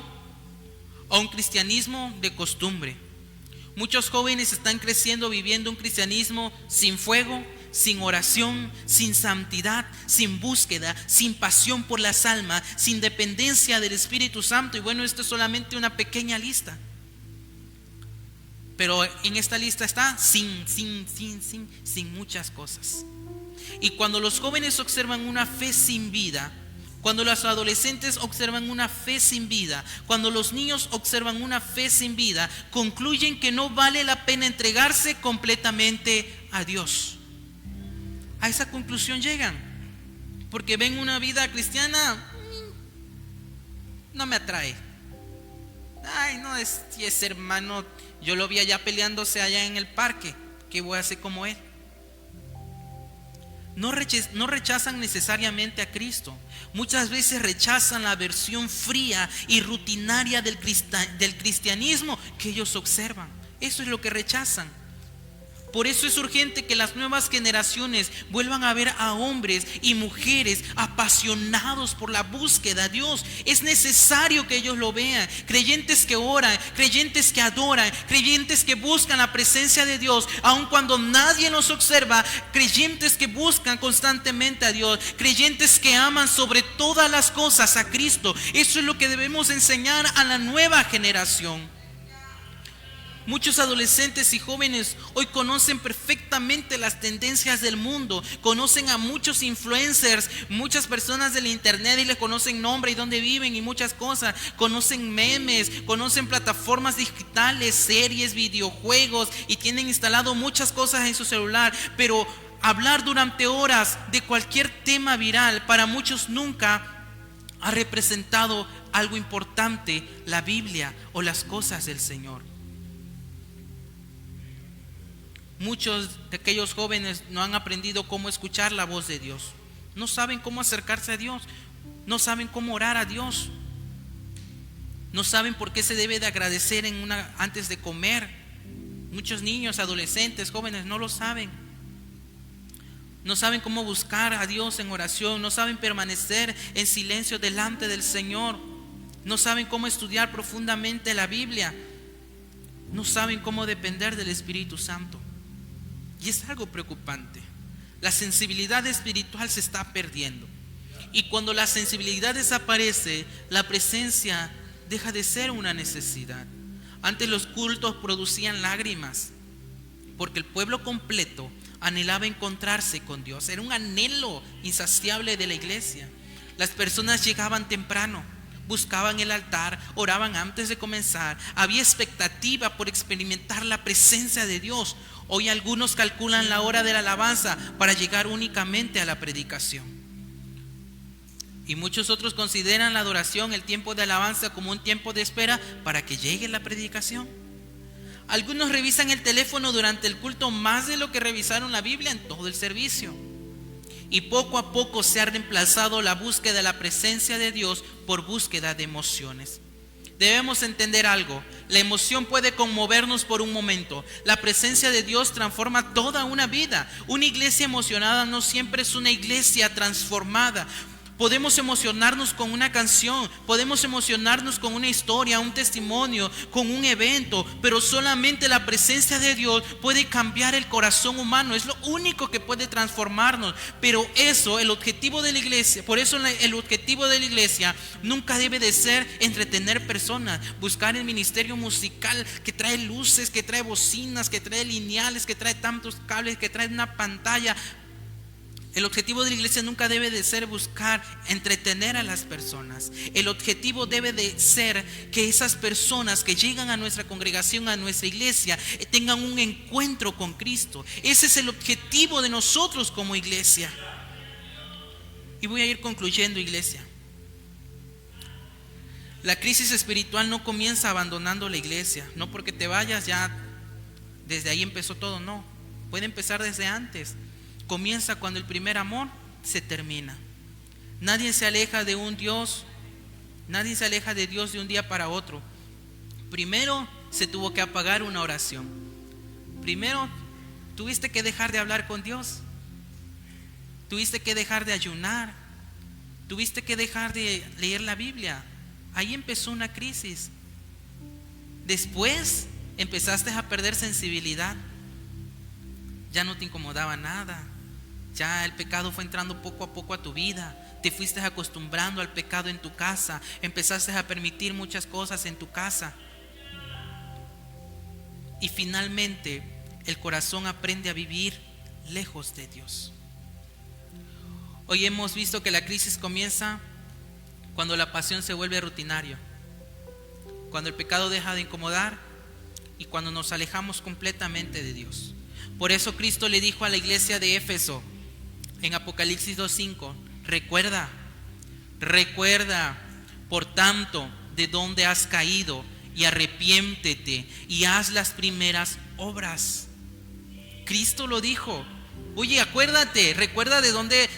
o un cristianismo de costumbre? Muchos jóvenes están creciendo viviendo un cristianismo sin fuego, sin oración, sin santidad, sin búsqueda, sin pasión por las almas, sin dependencia del Espíritu Santo. Y bueno, esto es solamente una pequeña lista. Pero en esta lista está sin muchas cosas. Y cuando los jóvenes observan una fe sin vida, cuando los adolescentes observan una fe sin vida, cuando los niños observan una fe sin vida, concluyen que no vale la pena entregarse completamente a Dios. A esa conclusión llegan, porque ven una vida cristiana, no me atrae. Ay, no, si ese hermano, yo lo vi allá peleándose allá en el parque, ¿qué voy a hacer como él? No rechazan necesariamente a Cristo. Muchas veces rechazan la versión fría y rutinaria del cristianismo que ellos observan. Eso es lo que rechazan. Por eso es urgente que las nuevas generaciones vuelvan a ver a hombres y mujeres apasionados por la búsqueda de Dios. Es necesario que ellos lo vean. Creyentes que oran, creyentes que adoran, creyentes que buscan la presencia de Dios, aun cuando nadie los observa. Creyentes que buscan constantemente a Dios, creyentes que aman sobre todas las cosas a Cristo. Eso es lo que debemos enseñar a la nueva generación. Muchos adolescentes y jóvenes hoy conocen perfectamente las tendencias del mundo, conocen a muchos influencers, muchas personas del internet y les conocen nombre y dónde viven y muchas cosas, conocen memes, conocen plataformas digitales, series, videojuegos y tienen instalado muchas cosas en su celular, pero hablar durante horas de cualquier tema viral para muchos nunca ha representado algo importante, la Biblia o las cosas del Señor. Muchos de aquellos jóvenes no han aprendido cómo escuchar la voz de Dios. No saben cómo acercarse a Dios. No saben cómo orar a Dios. No saben por qué se debe de agradecer antes de comer. Muchos niños, adolescentes, jóvenes no lo saben. No saben cómo buscar a Dios en oración. No saben permanecer en silencio delante del Señor. No saben cómo estudiar profundamente la Biblia. No saben cómo depender del Espíritu Santo. Y es algo preocupante. La sensibilidad espiritual se está perdiendo. Y cuando la sensibilidad desaparece, la presencia deja de ser una necesidad. Antes los cultos producían lágrimas, porque el pueblo completo anhelaba encontrarse con Dios. Era un anhelo insaciable de la iglesia. Las personas llegaban temprano, buscaban el altar, oraban antes de comenzar. Había expectativa por experimentar la presencia de Dios. Hoy algunos calculan la hora de la alabanza para llegar únicamente a la predicación. Y muchos otros consideran la adoración, el tiempo de alabanza, como un tiempo de espera para que llegue la predicación. Algunos revisan el teléfono durante el culto más de lo que revisaron la Biblia en todo el servicio. Y poco a poco se ha reemplazado la búsqueda de la presencia de Dios por búsqueda de emociones. Debemos entender algo. La emoción puede conmovernos por un momento. La presencia de Dios transforma toda una vida. Una iglesia emocionada no siempre es una iglesia transformada. Podemos emocionarnos con una canción, podemos emocionarnos con una historia, un testimonio, con un evento, pero solamente la presencia de Dios puede cambiar el corazón humano. Es lo único que puede transformarnos. Pero eso, el objetivo de la iglesia, por eso el objetivo de la iglesia nunca debe de ser entretener personas, buscar el ministerio musical que trae luces, que trae bocinas, que trae lineales, que trae tantos cables, que trae una pantalla. El objetivo de la iglesia nunca debe de ser buscar entretener a las personas. El objetivo debe de ser que esas personas que llegan a nuestra congregación, a nuestra iglesia, tengan un encuentro con Cristo. Ese es el objetivo de nosotros como iglesia. Y voy a ir concluyendo, iglesia. La crisis espiritual no comienza abandonando la iglesia. No porque te vayas ya desde ahí empezó todo, no. Puede empezar desde antes. Comienza cuando el primer amor se termina. Nadie se aleja de un Dios, nadie se aleja de Dios de un día para otro. Primero se tuvo que apagar una oración. Primero tuviste que dejar de hablar con Dios. Tuviste que dejar de ayunar. Tuviste que dejar de leer la Biblia. Ahí empezó una crisis. Después empezaste a perder sensibilidad. Ya no te incomodaba nada. Ya el pecado fue entrando poco a poco a tu vida. Te fuiste acostumbrando al pecado en tu casa. Empezaste a permitir muchas cosas en tu casa. Y finalmente el corazón aprende a vivir lejos de Dios. Hoy hemos visto que la crisis comienza cuando la pasión se vuelve rutinario, cuando el pecado deja de incomodar y cuando nos alejamos completamente de Dios. Por eso Cristo le dijo a la iglesia de Éfeso en Apocalipsis 2:5: recuerda, por tanto, de dónde has caído, y arrepiéntete y haz las primeras obras. Cristo lo dijo. Oye, acuérdate, recuerda de dónde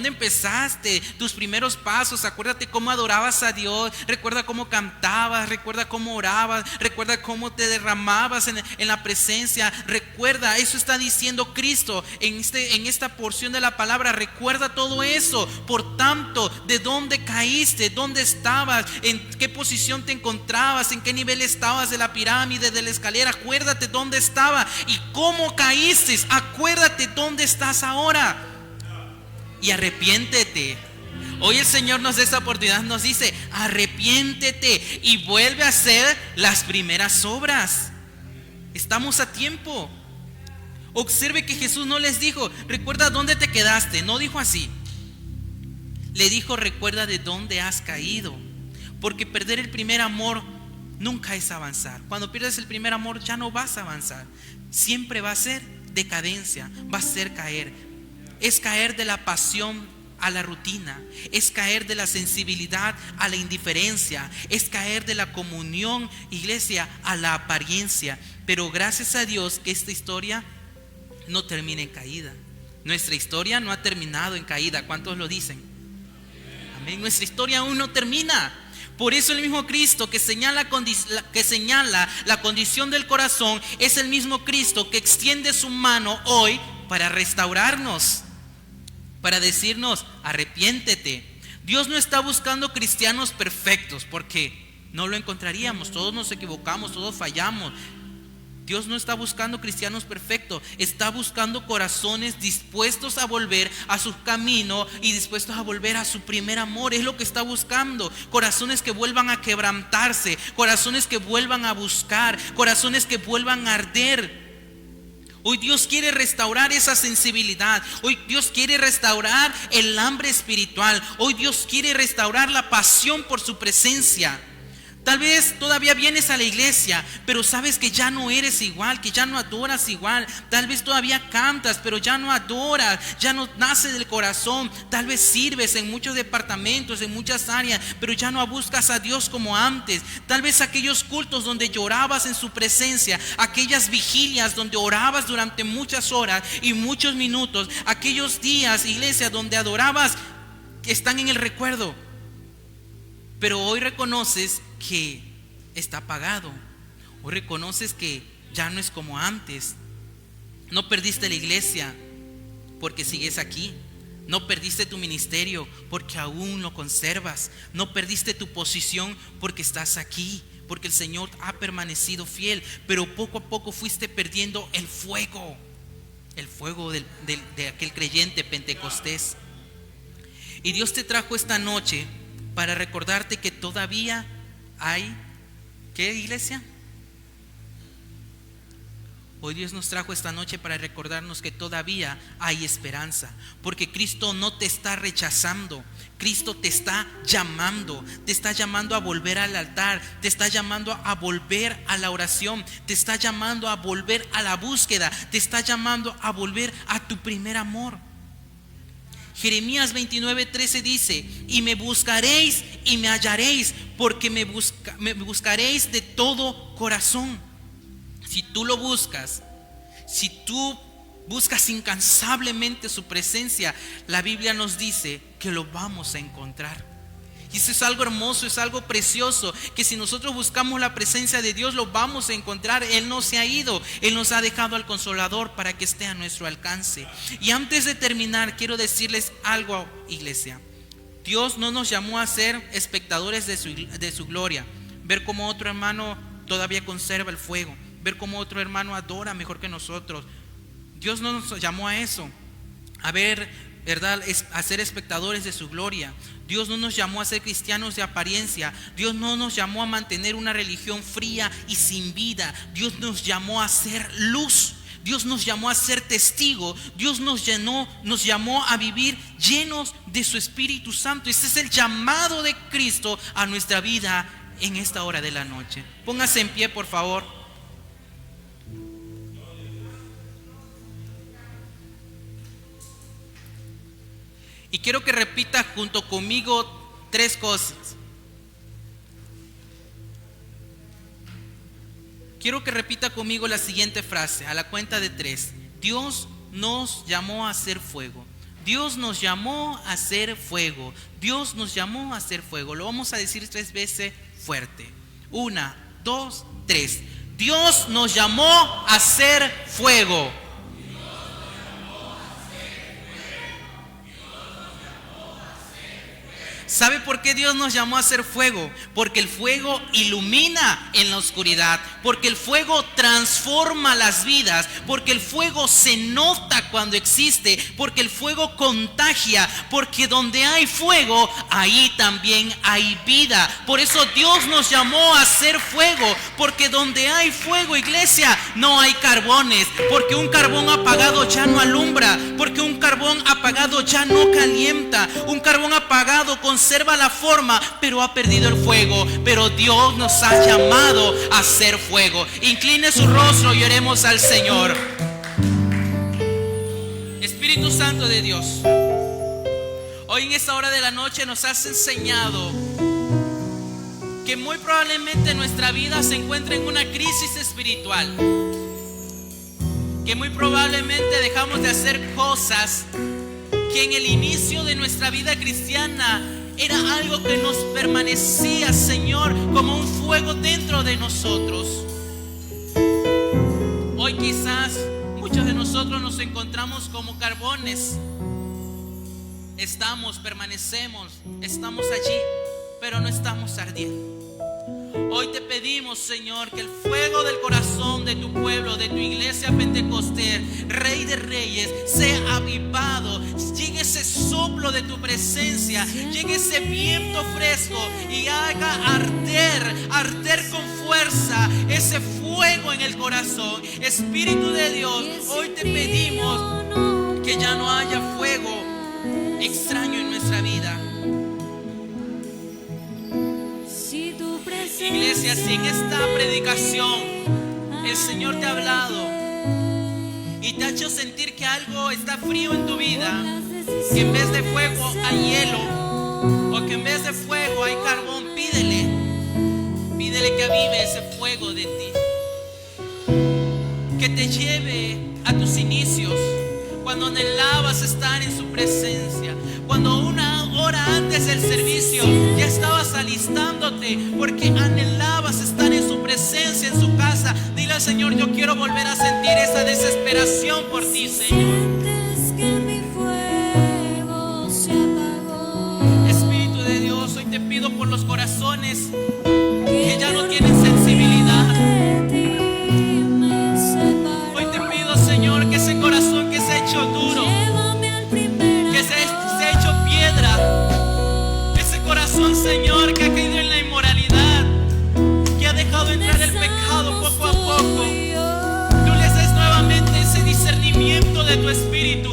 empezaste, tus primeros pasos. Acuérdate cómo adorabas a Dios, recuerda cómo cantabas, recuerda cómo orabas, recuerda cómo te derramabas en la presencia. Recuerda, eso está diciendo Cristo en esta porción de la palabra. Recuerda todo eso. Por tanto, de dónde caíste, dónde estabas, en qué posición te encontrabas, en qué nivel estabas de la pirámide, de la escalera. Acuérdate dónde estaba y cómo caíste. Acuérdate dónde estás ahora y arrepiéntete. Hoy el Señor nos da esta oportunidad, nos dice: arrepiéntete y vuelve a hacer las primeras obras. Estamos a tiempo. Observe que Jesús no les dijo: recuerda dónde te quedaste. No dijo así. Le dijo: recuerda de dónde has caído. Porque perder el primer amor nunca es avanzar. Cuando pierdes el primer amor ya no vas a avanzar. Siempre va a ser decadencia, va a ser caer. Es caer de la pasión a la rutina, es caer de la sensibilidad a la indiferencia, es caer de la comunión, iglesia, a la apariencia. Pero gracias a Dios que esta historia no termina en caída. Nuestra historia no ha terminado en caída. ¿Cuántos lo dicen? Amén. Nuestra historia aún no termina. Por eso el mismo Cristo que señala la condición del corazón es el mismo Cristo que extiende su mano hoy para restaurarnos, para decirnos: arrepiéntete. Dios no está buscando cristianos perfectos, porque no lo encontraríamos. Todos nos equivocamos, todos fallamos. Dios no está buscando cristianos perfectos, está buscando corazones dispuestos a volver a su camino y dispuestos a volver a su primer amor. Es lo que está buscando. Corazones que vuelvan a quebrantarse, corazones que vuelvan a buscar, corazones que vuelvan a arder. Hoy Dios quiere restaurar esa sensibilidad. Hoy Dios quiere restaurar el hambre espiritual. Hoy Dios quiere restaurar la pasión por su presencia. Tal vez todavía vienes a la iglesia, pero sabes que ya no eres igual, que ya no adoras igual. Tal vez todavía cantas, pero ya no adoras, ya no nace del corazón. Tal vez sirves en muchos departamentos, en muchas áreas, pero ya no buscas a Dios como antes. Tal vez aquellos cultos donde llorabas en su presencia, aquellas vigilias donde orabas durante muchas horas y muchos minutos, aquellos días, iglesia, donde adorabas, están en el recuerdo. Pero hoy reconoces que está apagado. Hoy reconoces que ya no es como antes. No perdiste la iglesia porque sigues aquí. No perdiste tu ministerio porque aún lo conservas. No perdiste tu posición porque estás aquí, porque el Señor ha permanecido fiel. Pero poco a poco fuiste perdiendo el fuego de aquel creyente pentecostés. Y Dios te trajo esta noche para recordarte que todavía hay, ¿qué, iglesia? Hoy Dios nos trajo esta noche para recordarnos que todavía hay esperanza, porque Cristo no te está rechazando. Cristo te está llamando a volver al altar, te está llamando a volver a la oración, te está llamando a volver a la búsqueda, te está llamando a volver a tu primer amor. Jeremías 29:13 dice: y me buscaréis y me hallaréis, porque me buscaréis de todo corazón. Si tú lo buscas, si tú buscas incansablemente su presencia, la Biblia nos dice que lo vamos a encontrar. Y eso es algo hermoso, es algo precioso, que si nosotros buscamos la presencia de Dios, lo vamos a encontrar. Él no se ha ido, Él nos ha dejado al Consolador para que esté a nuestro alcance. Y antes de terminar, quiero decirles algo, iglesia. Dios no nos llamó a ser espectadores de su gloria, ver cómo otro hermano todavía conserva el fuego, ver cómo otro hermano adora mejor que nosotros. Dios no nos llamó a eso, a ver, ¿verdad?, a ser espectadores de su gloria. Dios no nos llamó a ser cristianos de apariencia. Dios no nos llamó a mantener una religión fría y sin vida. Dios nos llamó a ser luz. Dios nos llamó a ser testigo. Dios nos llamó a vivir llenos de su Espíritu Santo. Ese es el llamado de Cristo a nuestra vida en esta hora de la noche. Póngase en pie, por favor. Y quiero que repita junto conmigo 3 cosas. Quiero que repita conmigo la siguiente frase a la cuenta de 3. Dios nos llamó a hacer fuego. Dios nos llamó a hacer fuego. Dios nos llamó a hacer fuego. Lo vamos a decir 3 veces fuerte. 1, 2, 3. Dios nos llamó a hacer fuego. ¿Sabe por qué Dios nos llamó a hacer fuego? Porque el fuego ilumina en la oscuridad, porque el fuego transforma las vidas, porque el fuego se nota cuando existe, porque el fuego contagia, porque donde hay fuego, ahí también hay vida. Por eso Dios nos llamó a hacer fuego, porque donde hay fuego, iglesia, no hay carbones, porque un carbón apagado ya no alumbra, porque un carbón apagado ya no calienta, un carbón apagado conserva la forma, pero ha perdido el fuego. Pero Dios nos ha llamado a hacer fuego. Incline su rostro y oremos al Señor. Espíritu Santo de Dios, hoy en esta hora de la noche nos has enseñado que muy probablemente nuestra vida se encuentra en una crisis espiritual, que muy probablemente dejamos de hacer cosas que en el inicio de nuestra vida cristiana era algo que nos permanecía, Señor, como un fuego dentro de nosotros. Hoy quizás muchos de nosotros nos encontramos como carbones. Permanecemos, estamos allí, pero no estamos ardiendo. Hoy te pedimos, Señor, que el fuego del corazón de tu pueblo, de tu iglesia Pentecostés, Rey de Reyes, sea avivado. Llegue ese soplo de tu presencia, llegue ese viento fresco y haga arder con fuerza ese fuego en el corazón. Espíritu de Dios, hoy te pedimos que ya no haya fuego extraño en nuestra vida. Iglesia, si en esta predicación el Señor te ha hablado y te ha hecho sentir que algo está frío en tu vida, que en vez de fuego hay hielo, o que en vez de fuego hay carbón, pídele que avive ese fuego de ti, que te lleve a tus inicios, cuando anhelabas estar en su presencia, cuando una hora antes del servicio ya estabas alistándote porque anhelabas estar en su presencia, en su casa. Dile al Señor: yo quiero volver a sentir esa desesperación por ti, Señor. corazones que ya no tienen sensibilidad. Hoy te pido, Señor, que ese corazón que se ha hecho duro, que se ha hecho piedra, ese corazón, Señor, que ha caído en la inmoralidad, que ha dejado entrar el pecado poco a poco, tú les des nuevamente ese discernimiento de tu espíritu.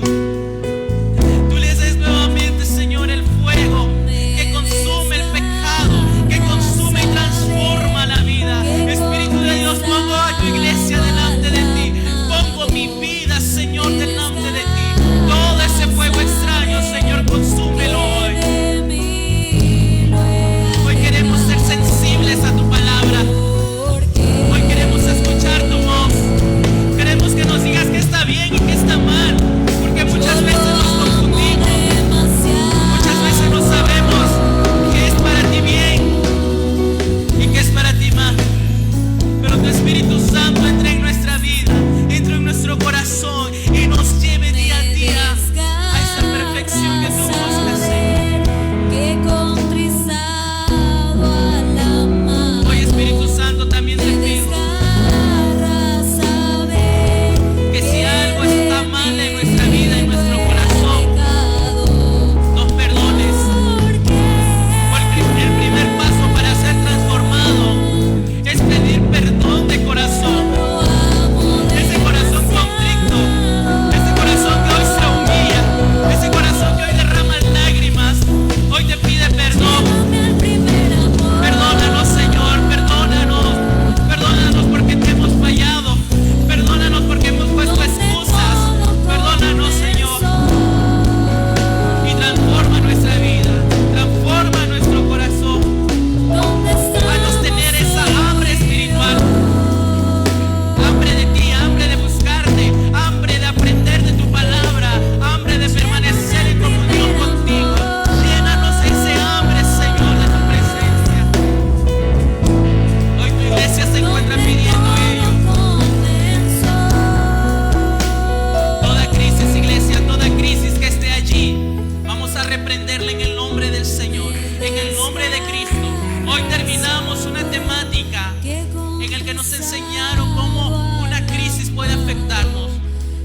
Tú les des nuevamente, Señor, el fuego que consume el pecado, que consume y transforma la vida. Espíritu de Dios, pongo a tu iglesia delante de ti, pongo mi vida, Señor, delante de ti. Todo ese fuego extraño, Señor, consúmelo hoy. Hoy queremos ser sensibles a tu palabra. Hoy queremos escuchar tu voz. Queremos que nos digas que está bien y que está mal, porque muchas veces nos confundimos, muchas veces no sabemos qué es para ti bien y qué es para ti mal. Pero tu Espíritu Santo entre en nuestra vida, entre en nuestro corazón y nos lleve día a día a esa perfección que tú buscas, Señor. Hoy, Espíritu Santo, también te pido que si algo está mal en nuestra vida, en nuestro corazón, nos perdones. Porque el primer paso para ser transformado es pedir perdón de corazón. Ese corazón contrito, ese corazón que hoy se humilla, ese corazón que hoy derrama lágrimas, hoy te pide perdón. Perdónanos, Señor, perdónanos porque te hemos fallado, perdónanos porque hemos puesto excusas, perdónanos, Señor, y transforma nuestra vida, transforma nuestro corazón. Haznos tener esa hambre espiritual, hambre de ti, hambre de buscarte, hambre de aprender de tu palabra, hambre de permanecer en comunión contigo. Llénanos ese hambre, Señor, de tu presencia. Hoy tu iglesia se encuentra pidiendo ello. Toda crisis, iglesia, toda crisis que esté allí, vamos a reprenderla en el nombre del Señor, en el nombre de Cristo. Hoy terminamos una temática en el que nos enseñaron cómo una crisis puede afectarnos.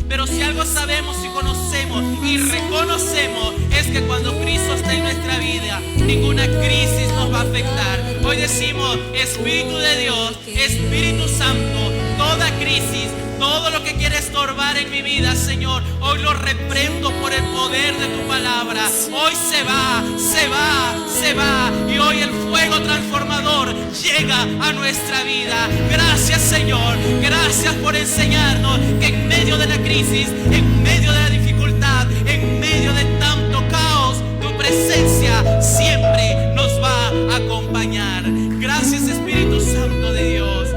Pero si algo sabemos y conocemos y reconocemos es que cuando Cristo está en nuestra vida, ninguna crisis nos va a afectar. Hoy decimos, Espíritu de Dios, Espíritu Santo, toda crisis, todo lo que quiere estorbar en mi vida, Señor, hoy lo reprendo por el poder de tu palabra. Hoy se va, se va, se va. Y hoy el fuego transformador llega a nuestra vida. Gracias, Señor. Gracias por enseñarnos que en medio de la crisis, en medio de la dificultad, en medio de tanto caos, tu presencia siempre nos va a acompañar. Gracias, Espíritu Santo de Dios.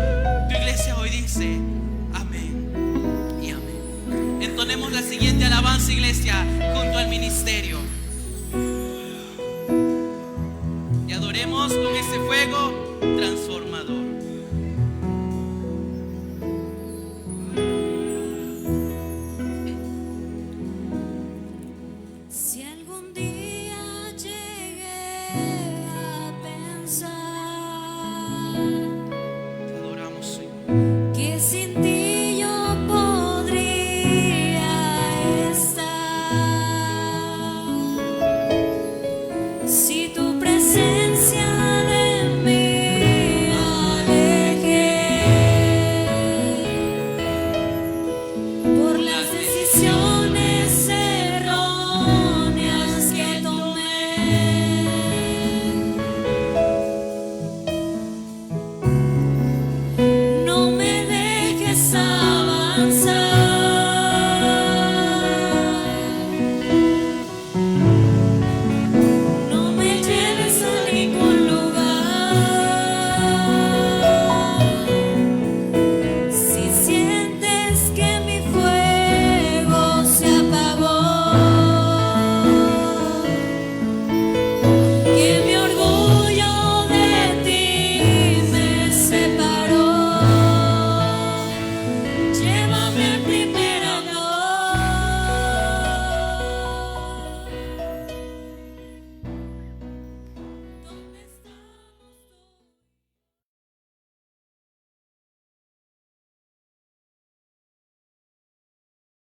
Tu iglesia hoy dice amén y amén. Entonemos la siguiente alabanza, iglesia, junto al ministerio.